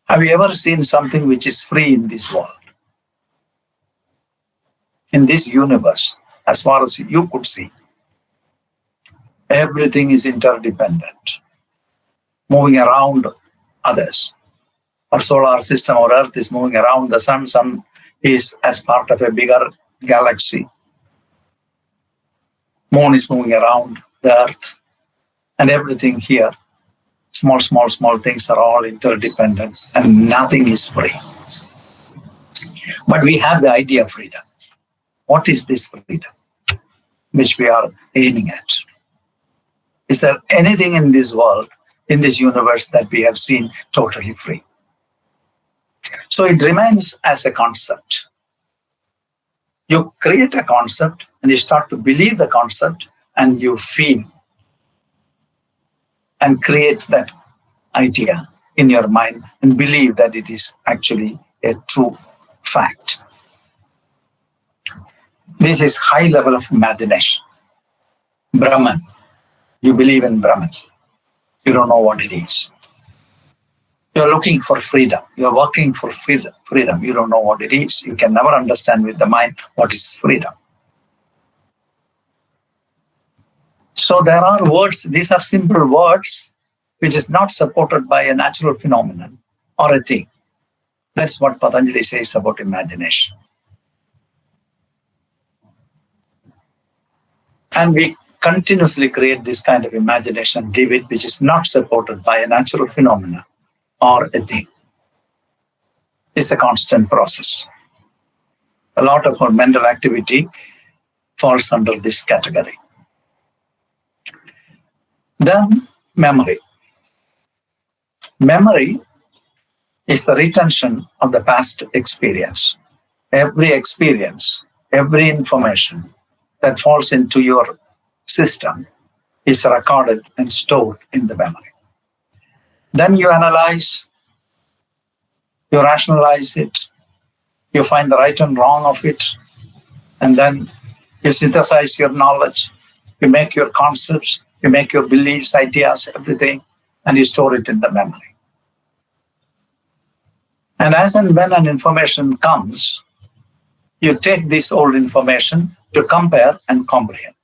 Have you ever seen something which is free in this world? In this universe, as far as you could see, everything is interdependent, moving around others. Our solar system, our Earth is moving around the sun. Sun is as part of a bigger galaxy. Moon is moving around the Earth. And everything here, small things are all interdependent and nothing is free. But we have the idea of freedom. What is this freedom which we are aiming at? Is there anything in this world, in this universe, that we have seen totally free? So it remains as a concept. You create a concept and you start to believe the concept and you feel and create that idea in your mind and believe that it is actually a true fact. This is high level of imagination. Brahman. You believe in Brahman. You don't know what it is. You're looking for freedom. You're working for freedom. You don't know what it is. You can never understand with the mind what is freedom. So there are words, these are simple words, which is not supported by a natural phenomenon or a thing. That's what Patanjali says about imagination. And we continuously create this kind of imagination, David, which is not supported by a natural phenomena or a thing. It's a constant process. A lot of our mental activity falls under this category. Then memory. Memory is the retention of the past experience. Every experience, every information that falls into your system is recorded and stored in the memory. Then you analyze, you rationalize it, you find the right and wrong of it, and then you synthesize your knowledge, you make your concepts, you make your beliefs, ideas, everything, and you store it in the memory. And as and when an information comes, you take this old information to compare and comprehend.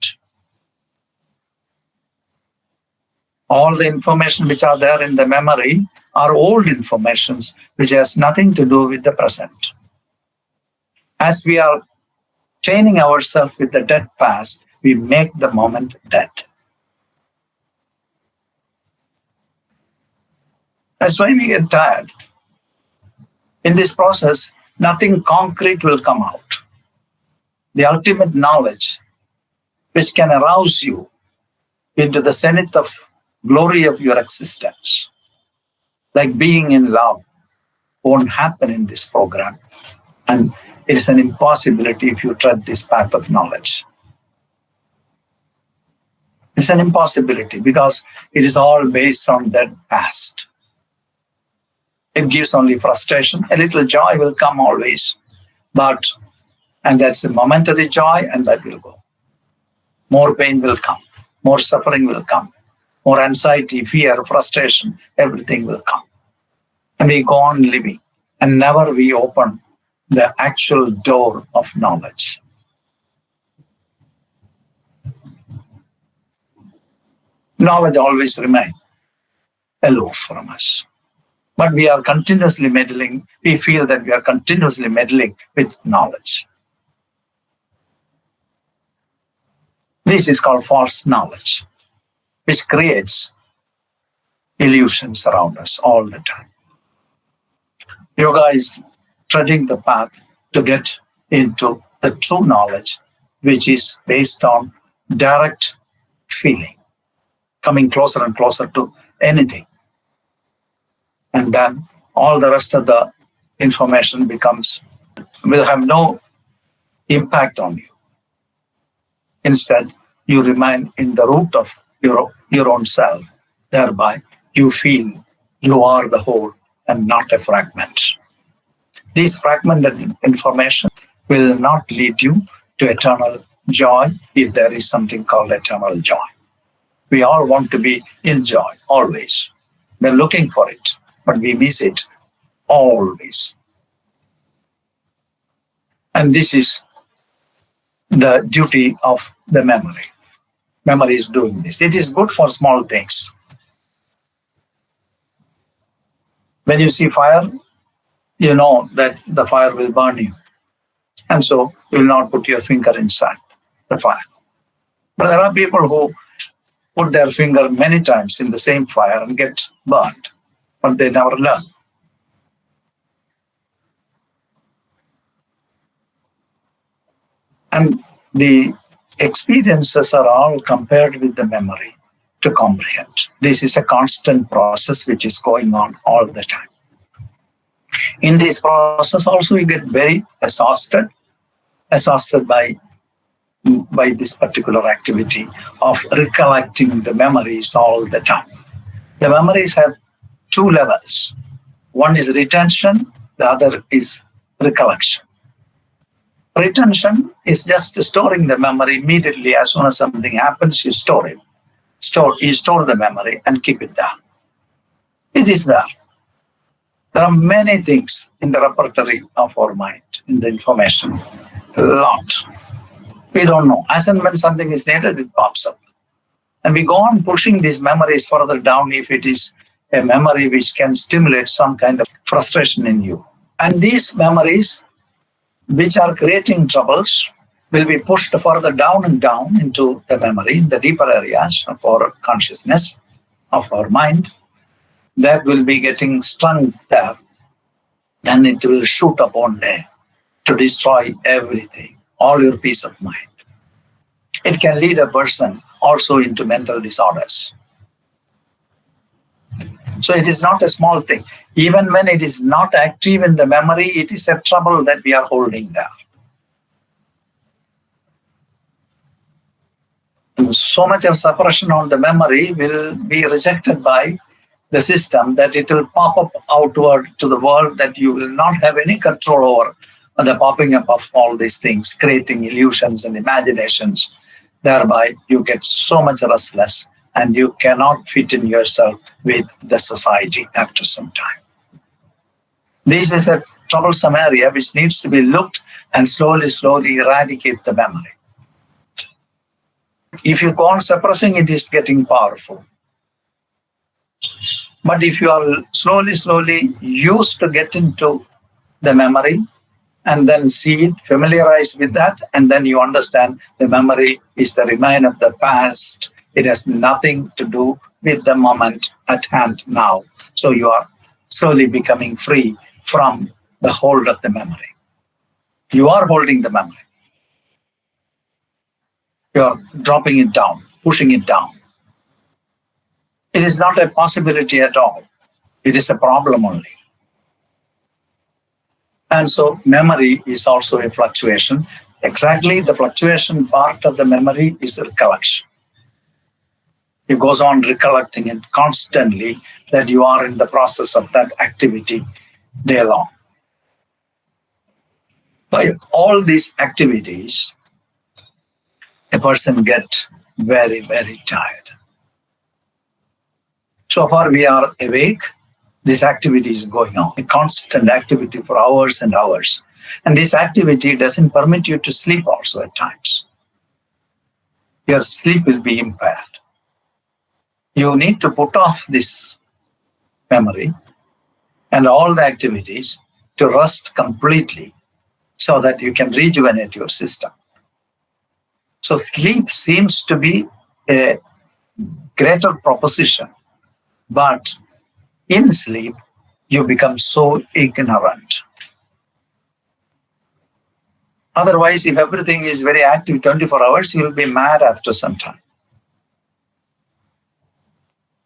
All the information which are there in the memory are old informations which has nothing to do with the present. As we are training ourselves with the dead past, we make the moment dead. That's why we get tired. In this process, nothing concrete will come out. The ultimate knowledge, which can arouse you into the zenith of glory of your existence, like being in love, won't happen in this program. And it is an impossibility if you tread this path of knowledge. It's an impossibility because it is all based on dead past. It gives only frustration. A little joy will come always, and that's a momentary joy, and that will go. More pain will come, more suffering will come, more anxiety, fear, frustration, everything will come. And we go on living, and never we open the actual door of knowledge. Knowledge always remains aloof from us. But we are continuously meddling, we feel that we are continuously meddling with knowledge. This is called false knowledge, which creates illusions around us all the time. Yoga is treading the path to get into the true knowledge, which is based on direct feeling, coming closer and closer to anything. And then all the rest of the information will have no impact on you. Instead, you remain in the root of your own self. Thereby, you feel you are the whole and not a fragment. These fragmented information will not lead you to eternal joy if there is something called eternal joy. We all want to be in joy, always. We're looking for it, but we miss it always. And this is the duty of the memory. Memory is doing this. It is good for small things. When you see fire, you know that the fire will burn you. And so you will not put your finger inside the fire. But there are people who put their finger many times in the same fire and get burned, but they never learn. And the experiences are all compared with the memory to comprehend. This is a constant process which is going on all the time. In this process also you get very exhausted by this particular activity of recollecting the memories all the time. The memories have two levels. One is retention, the other is recollection. Retention is just storing the memory immediately. As soon as something happens, you store it. You store the memory and keep it there. It is there. There are many things in the repertory of our mind, in the information. A lot. We don't know. As and when something is needed, it pops up. And we go on pushing these memories further down if it is a memory which can stimulate some kind of frustration in you. And these memories, which are creating troubles, will be pushed further down and down into the memory, in the deeper areas of our consciousness, of our mind. That will be getting strung there, and it will shoot up one day to destroy everything, all your peace of mind. It can lead a person also into mental disorders. So it is not a small thing. Even when it is not active in the memory, it is a trouble that we are holding there. And so much of suppression on the memory will be rejected by the system that it will pop up outward to the world, that you will not have any control over the popping up of all these things, creating illusions and imaginations. Thereby, you get so much restless and you cannot fit in yourself with the society after some time. This is a troublesome area which needs to be looked and slowly eradicate the memory. If you go on suppressing, it is getting powerful. But if you are slowly used to get into the memory and then see it, familiarize with that, and then you understand the memory is the remain of the past. It has nothing to do with the moment at hand now. So you are slowly becoming free from the hold of the memory. You are holding the memory. You are dropping it down, pushing it down. It is not a possibility at all. It is a problem only. And so memory is also a fluctuation. Exactly the fluctuation part of the memory is recollection. It goes on recollecting it constantly, that you are in the process of that activity day long. By all these activities, a person gets very, very tired. So far we are awake, this activity is going on, a constant activity for hours and hours. And this activity doesn't permit you to sleep also at times. Your sleep will be impaired. You need to put off this memory and all the activities to rest completely so that you can rejuvenate your system. So sleep seems to be a greater proposition, but in sleep, you become so ignorant. Otherwise, if everything is very active 24 hours, you will be mad after some time.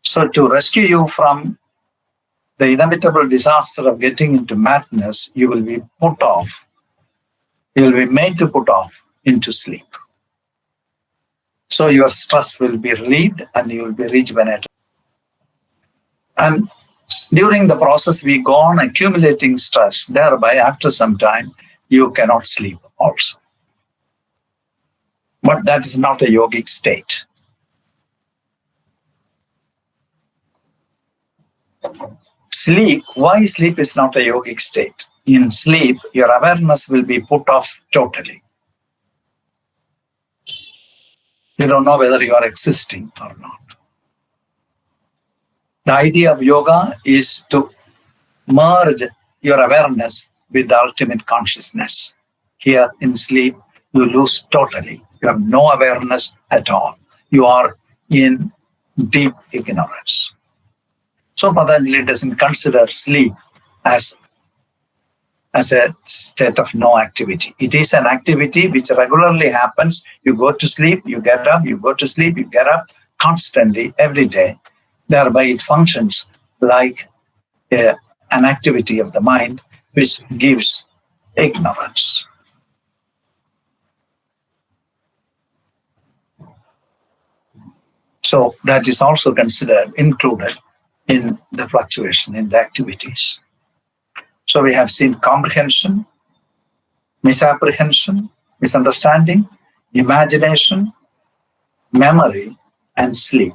So to rescue you from the inevitable disaster of getting into madness, you will be put off. You will be made to put off into sleep. So your stress will be relieved and you will be rejuvenated. And during the process, we go on accumulating stress. Thereby, after some time, you cannot sleep also. But that is not a yogic state. Sleep, why sleep is not a yogic state? In sleep, your awareness will be put off totally. You don't know whether you are existing or not. The idea of yoga is to merge your awareness with the ultimate consciousness. Here in sleep, you lose totally. You have no awareness at all. You are in deep ignorance. So Patanjali doesn't consider sleep as a state of no activity. It is an activity which regularly happens. You go to sleep, you get up, you go to sleep, you get up constantly every day. Thereby it functions like a an activity of the mind which gives ignorance. So that is also included in the fluctuation, in the activities. So we have seen comprehension, misapprehension, misunderstanding, imagination, memory, and sleep.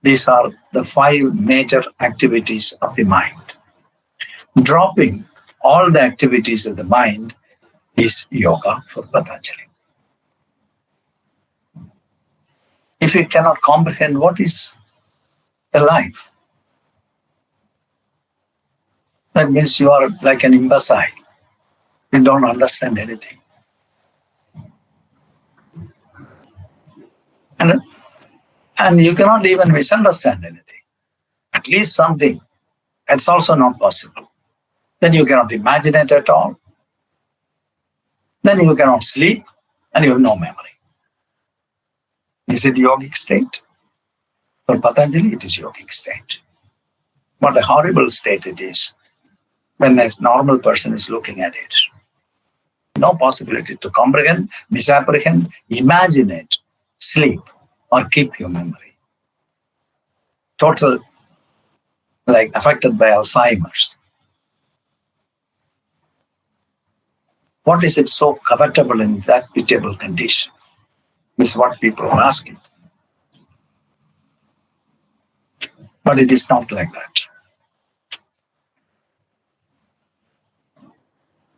These are the 5 major activities of the mind. Dropping all the activities of the mind is yoga for Patanjali. If you cannot comprehend what is a life, that means you are like an imbecile. You don't understand anything. And you cannot even misunderstand anything. At least something. That's also not possible. Then you cannot imagine it at all. Then you cannot sleep and you have no memory. Is it yogic state? For Patanjali, it is yogic state. What a horrible state it is when a normal person is looking at it. No possibility to comprehend, misapprehend, imagine it, sleep, or keep your memory. Total, like affected by Alzheimer's. What is it so comfortable in that pitiable condition? Is what people are asking. But it is not like that.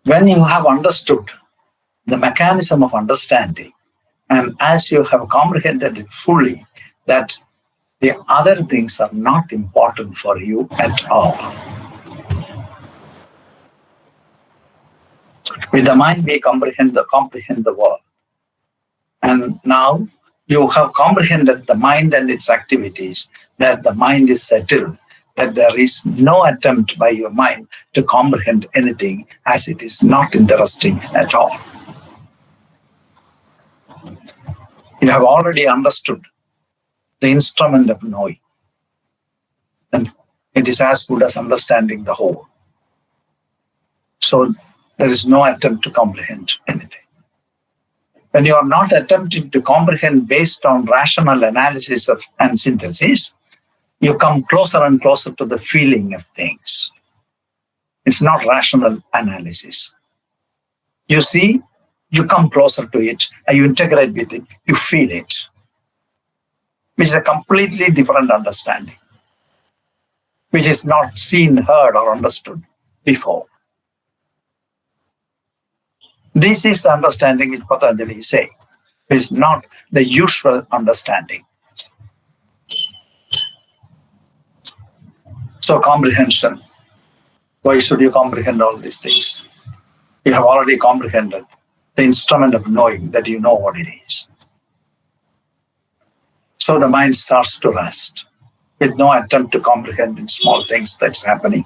When you have understood the mechanism of understanding, and as you have comprehended it fully, that the other things are not important for you at all. With the mind, we comprehend the world. And now you have comprehended the mind and its activities, that the mind is settled, that there is no attempt by your mind to comprehend anything, as it is not interesting at all. You have already understood the instrument of knowing. And it is as good as understanding the whole. So there is no attempt to comprehend anything. When you are not attempting to comprehend based on rational analysis and synthesis, you come closer and closer to the feeling of things. It's not rational analysis. You see, you come closer to it, and you integrate with it, you feel it, which is a completely different understanding, which is not seen, heard, or understood before. This is the understanding which Patanjali is saying. It's not the usual understanding. So comprehension. Why should you comprehend all these things? You have already comprehended the instrument of knowing, that you know what it is. So the mind starts to rest with no attempt to comprehend in small things that's happening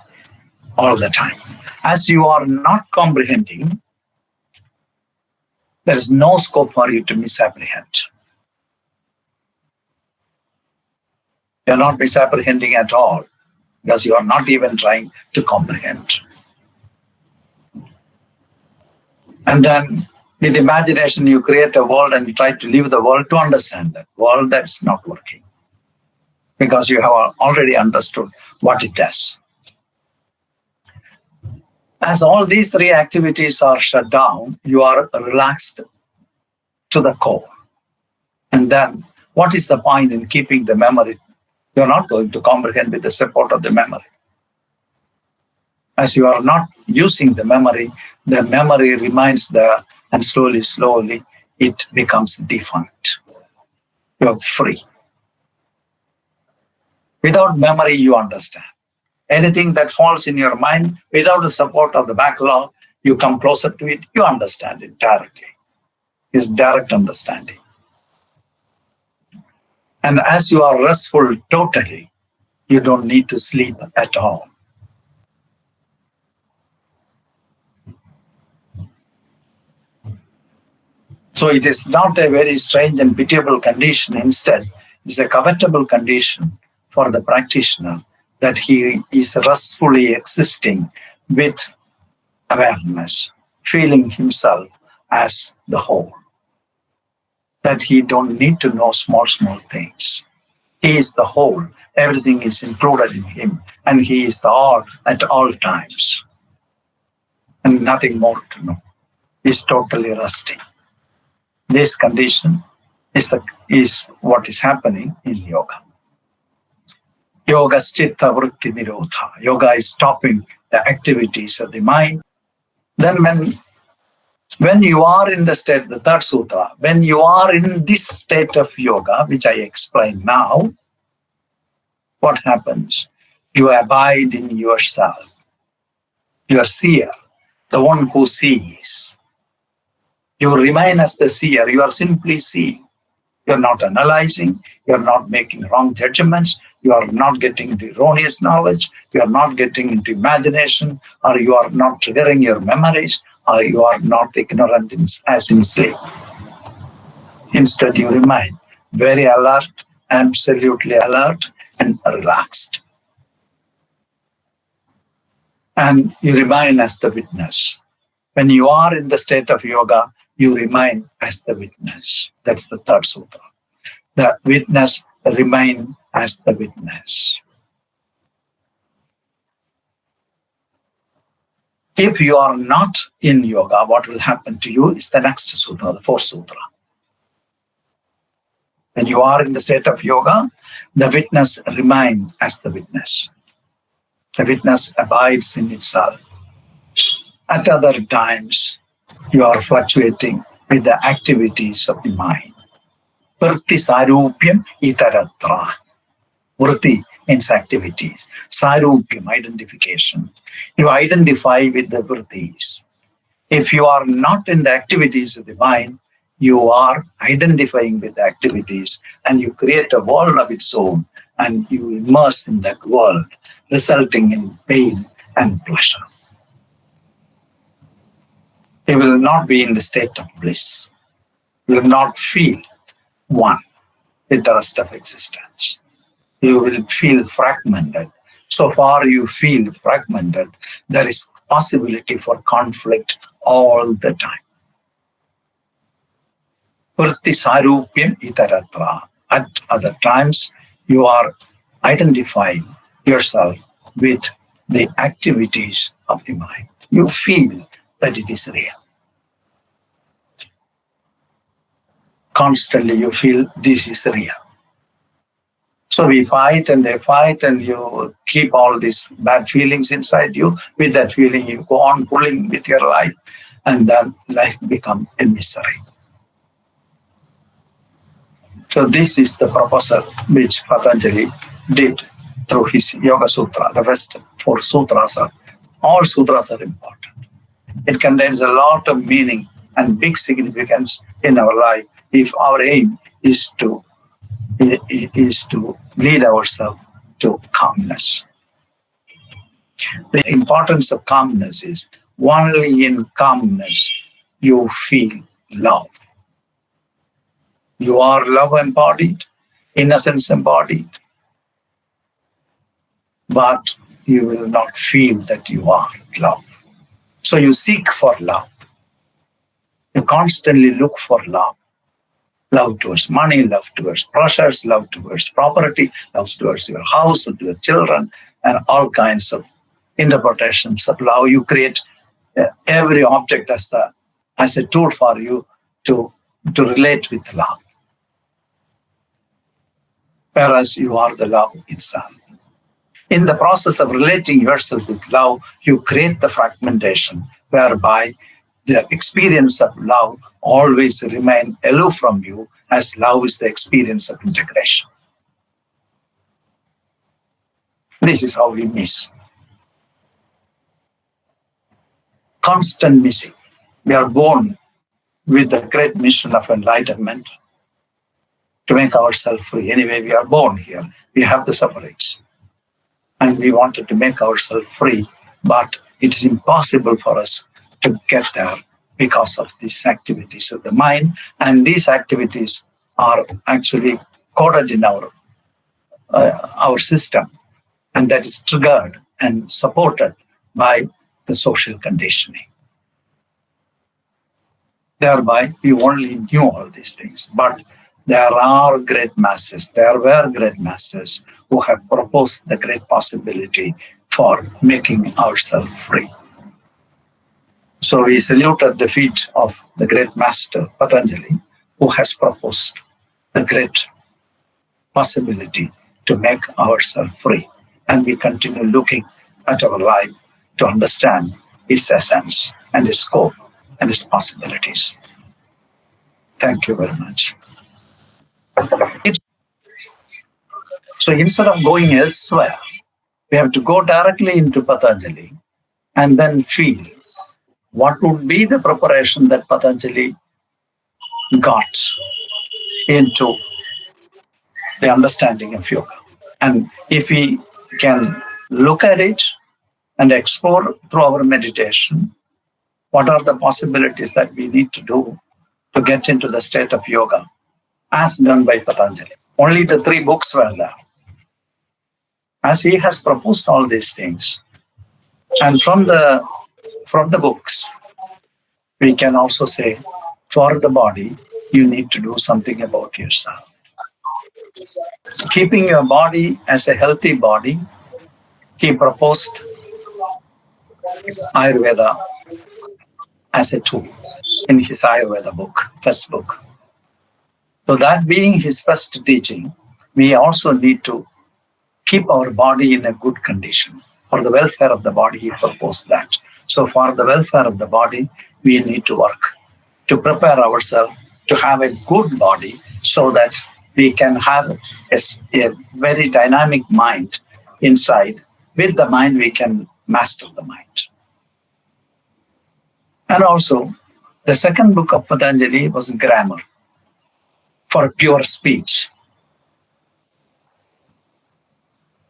all the time. As you are not comprehending, there is no scope for you to misapprehend. You're not misapprehending at all, because you are not even trying to comprehend. And then with imagination, you create a world and you try to live the world to understand that world. That's not working, because you have already understood what it does. As all these 3 activities are shut down, you are relaxed to the core. And then what is the point in keeping the memory? You're not going to comprehend with the support of the memory. As you are not using the memory remains there, and slowly, it becomes defunct. You're free. Without memory, you understand. Anything that falls in your mind, without the support of the backlog, you come closer to it, you understand it directly. It's direct understanding. And as you are restful totally, you don't need to sleep at all. So it is not a very strange and pitiable condition. Instead, it's a comfortable condition for the practitioner, that he is restfully existing with awareness, feeling himself as the whole. That he don't need to know small things. He is the whole. Everything is included in him, and he is the all at all times. And nothing more to know. He's totally resting. This condition is what is happening in yoga. Yoga schitta vritti nirodha. Yoga is stopping the activities of the mind. Then when you are in the state, the third sutra, when you are in this state of yoga, which I explain now, what happens? You abide in yourself. You are seer, the one who sees. You remain as the seer. You are simply seeing. You are not analyzing. You are not making wrong judgments. You are not getting into erroneous knowledge. You are not getting into imagination, or you are not triggering your memories, or you are not ignorant as in sleep. Instead, you remain very alert, absolutely alert and relaxed. And you remain as the witness. When you are in the state of yoga, you remain as the witness. That's the third sutra. The witness remain as the witness. If you are not in yoga, what will happen to you is the next sutra, the fourth sutra. When you are in the state of yoga, the witness remains as the witness. The witness abides in itself. At other times, you are fluctuating with the activities of the mind. Vrittisaroopyam itaratra. Vritti means activities. Saroopyam, identification. You identify with the vrittis. If you are not in the activities of the mind, you are identifying with the activities, and you create a world of its own, and you immerse in that world, resulting in pain and pleasure. You will not be in the state of bliss. You will not feel one with the rest of existence. You will feel fragmented. So far you feel fragmented, there is possibility for conflict all the time. Vrittisaroopyam itaratra. At other times, you are identifying yourself with the activities of the mind. You feel that it is real. Constantly you feel this is real. So we fight and they fight, and you keep all these bad feelings inside you. With that feeling, you go on pulling with your life, and then life becomes a misery. So this is the proposal which Patanjali did through his Yoga Sutra. The first four sutras all sutras are important. It contains a lot of meaning and big significance in our life if our aim is to lead ourselves to calmness. The importance of calmness is only in calmness you feel love. You are love embodied, innocence embodied, but you will not feel that you are love. So you seek for love. You constantly look for love. Love towards money, love towards pleasures, love towards property, love towards your house, to your children, and all kinds of interpretations of love. You create every object as a tool for you to relate with love. Whereas you are the love itself. In the process of relating yourself with love, you create the fragmentation whereby the experience of love always remain aloof from you, as love is the experience of integration. This is how we miss. Constant missing. We are born with the great mission of enlightenment to make ourselves free. Anyway, we are born here. We have the sufferings. And we wanted to make ourselves free, but it is impossible for us to get there because of these activities of the mind. And these activities are actually coded in our system And that is triggered and supported by the social conditioning. Thereby, we only knew all these things. But there are great masters, there were great masters who have proposed the great possibility for making ourselves free. So we salute at the feet of the great master Patanjali, who has proposed the great possibility to make ourselves free. And we continue looking at our life to understand its essence and its scope and its possibilities. Thank you very much. So instead of going elsewhere, we have to go directly into Patanjali and then feel what would be the preparation that Patanjali got into the understanding of yoga. And if we can look at it and explore through our meditation, what are the possibilities that we need to do to get into the state of yoga as done by Patanjali. Only the 3 books were there. As he has proposed all these things, and from the books, we can also say, for the body, you need to do something about yourself. Keeping your body as a healthy body, he proposed Ayurveda as a tool in his Ayurveda book, first book. So that being his first teaching, we also need to keep our body in a good condition. For the welfare of the body, he proposed that. So for the welfare of the body, we need to work to prepare ourselves to have a good body so that we can have a very dynamic mind inside. With the mind, we can master the mind. And also, the second book of Patanjali was grammar for pure speech.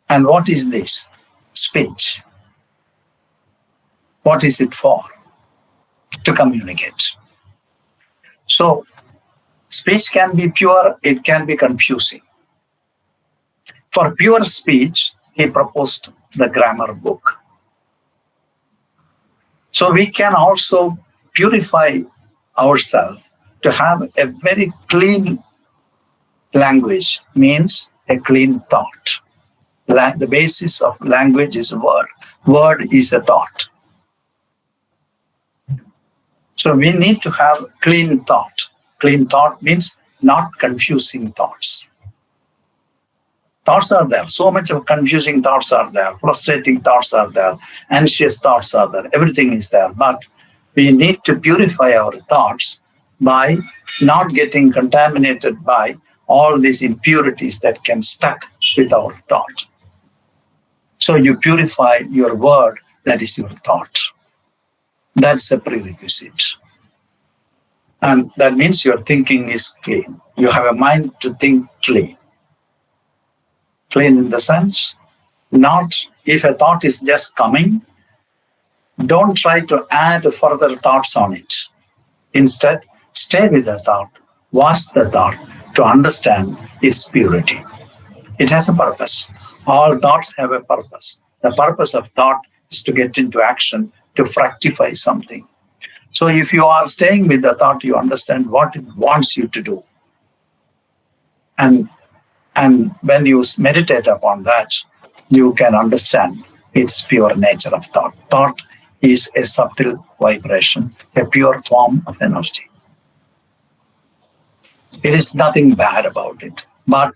And what is this? Speech. What is it for? To communicate. So, speech can be pure, it can be confusing. For pure speech, he proposed the grammar book. So we can also purify ourselves to have a very clean language, means a clean thought. The basis of language is word. Word is a thought. So we need to have clean thought. Clean thought means not confusing thoughts. Thoughts are there. So much of confusing thoughts are there. Frustrating thoughts are there. Anxious thoughts are there. Everything is there. But we need to purify our thoughts by not getting contaminated by all these impurities that can stuck with our thought. So you purify your word, that is your thought. That's a prerequisite. And that means your thinking is clean. You have a mind to think clean. Clean in the sense, not if a thought is just coming, don't try to add further thoughts on it. Instead, stay with the thought, watch the thought to understand its purity. It has a purpose. All thoughts have a purpose. The purpose of thought is to get into action, to fructify something. So if you are staying with the thought, you understand what it wants you to do. And when you meditate upon that, you can understand its pure nature of thought. Thought is a subtle vibration, a pure form of energy. There is nothing bad about it. But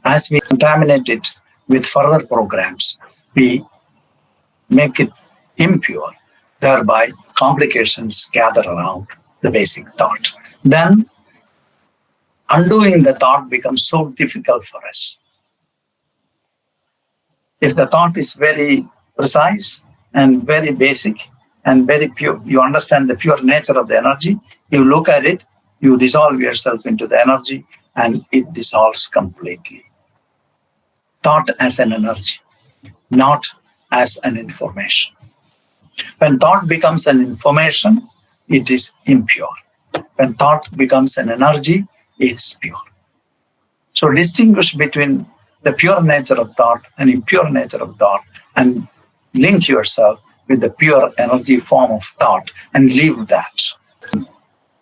as we contaminate it with further programs, we make it impure. Thereby, complications gather around the basic thought. Then, undoing the thought becomes so difficult for us. If the thought is very precise and very basic and very pure, you understand the pure nature of the energy, you look at it, you dissolve yourself into the energy and it dissolves completely. Thought as an energy, not as an information. When thought becomes an information, it is impure. When thought becomes an energy, it's pure. So distinguish between the pure nature of thought and impure nature of thought, and link yourself with the pure energy form of thought and leave that.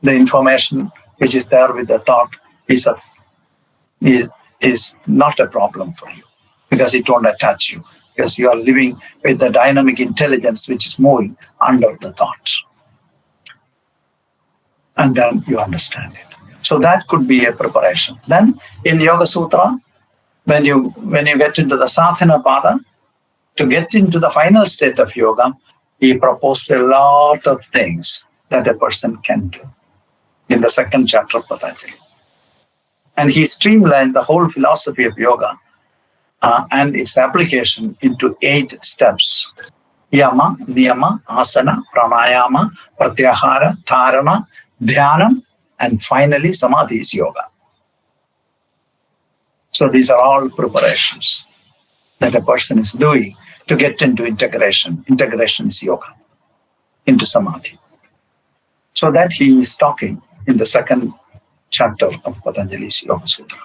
The information which is there with the thought is not a problem for you, because it won't attach you, because you are living with the dynamic intelligence which is moving under the thought. And then you understand it. So that could be a preparation. Then in Yoga Sutra, when you get into the sadhana Padha, to get into the final state of yoga, he proposed a lot of things that a person can do in the second chapter of Patanjali. And he streamlined the whole philosophy of yoga and its application into 8 steps. Yama, niyama, asana, pranayama, pratyahara, dharana, dhyanam, and finally Samadhi is yoga. So these are all preparations that a person is doing to get into integration. Integration is yoga, into Samadhi. So that he is talking in the second chapter of Patanjali's Yoga Sutra.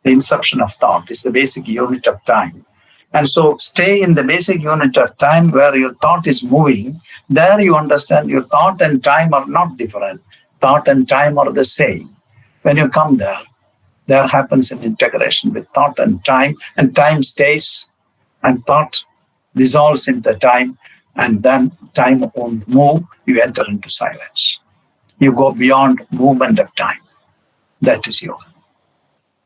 The inception of thought is the basic unit of time. And so stay in the basic unit of time where your thought is moving. There you understand your thought and time are not different. Thought and time are the same. When you come there happens an integration with thought and time stays, and thought dissolves into time, and then time won't move, you enter into silence. You go beyond movement of time. That is yoga.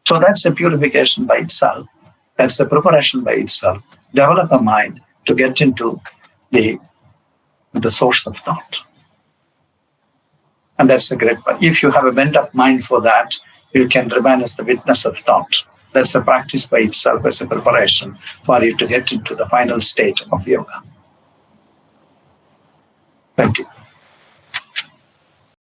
So that's a purification by itself. That's a preparation by itself. Develop a mind to get into the source of thought. And that's a great part. If you have a bent of mind for that, you can remain as the witness of thought. That's a practice by itself as a preparation for you to get into the final state of yoga. Thank you.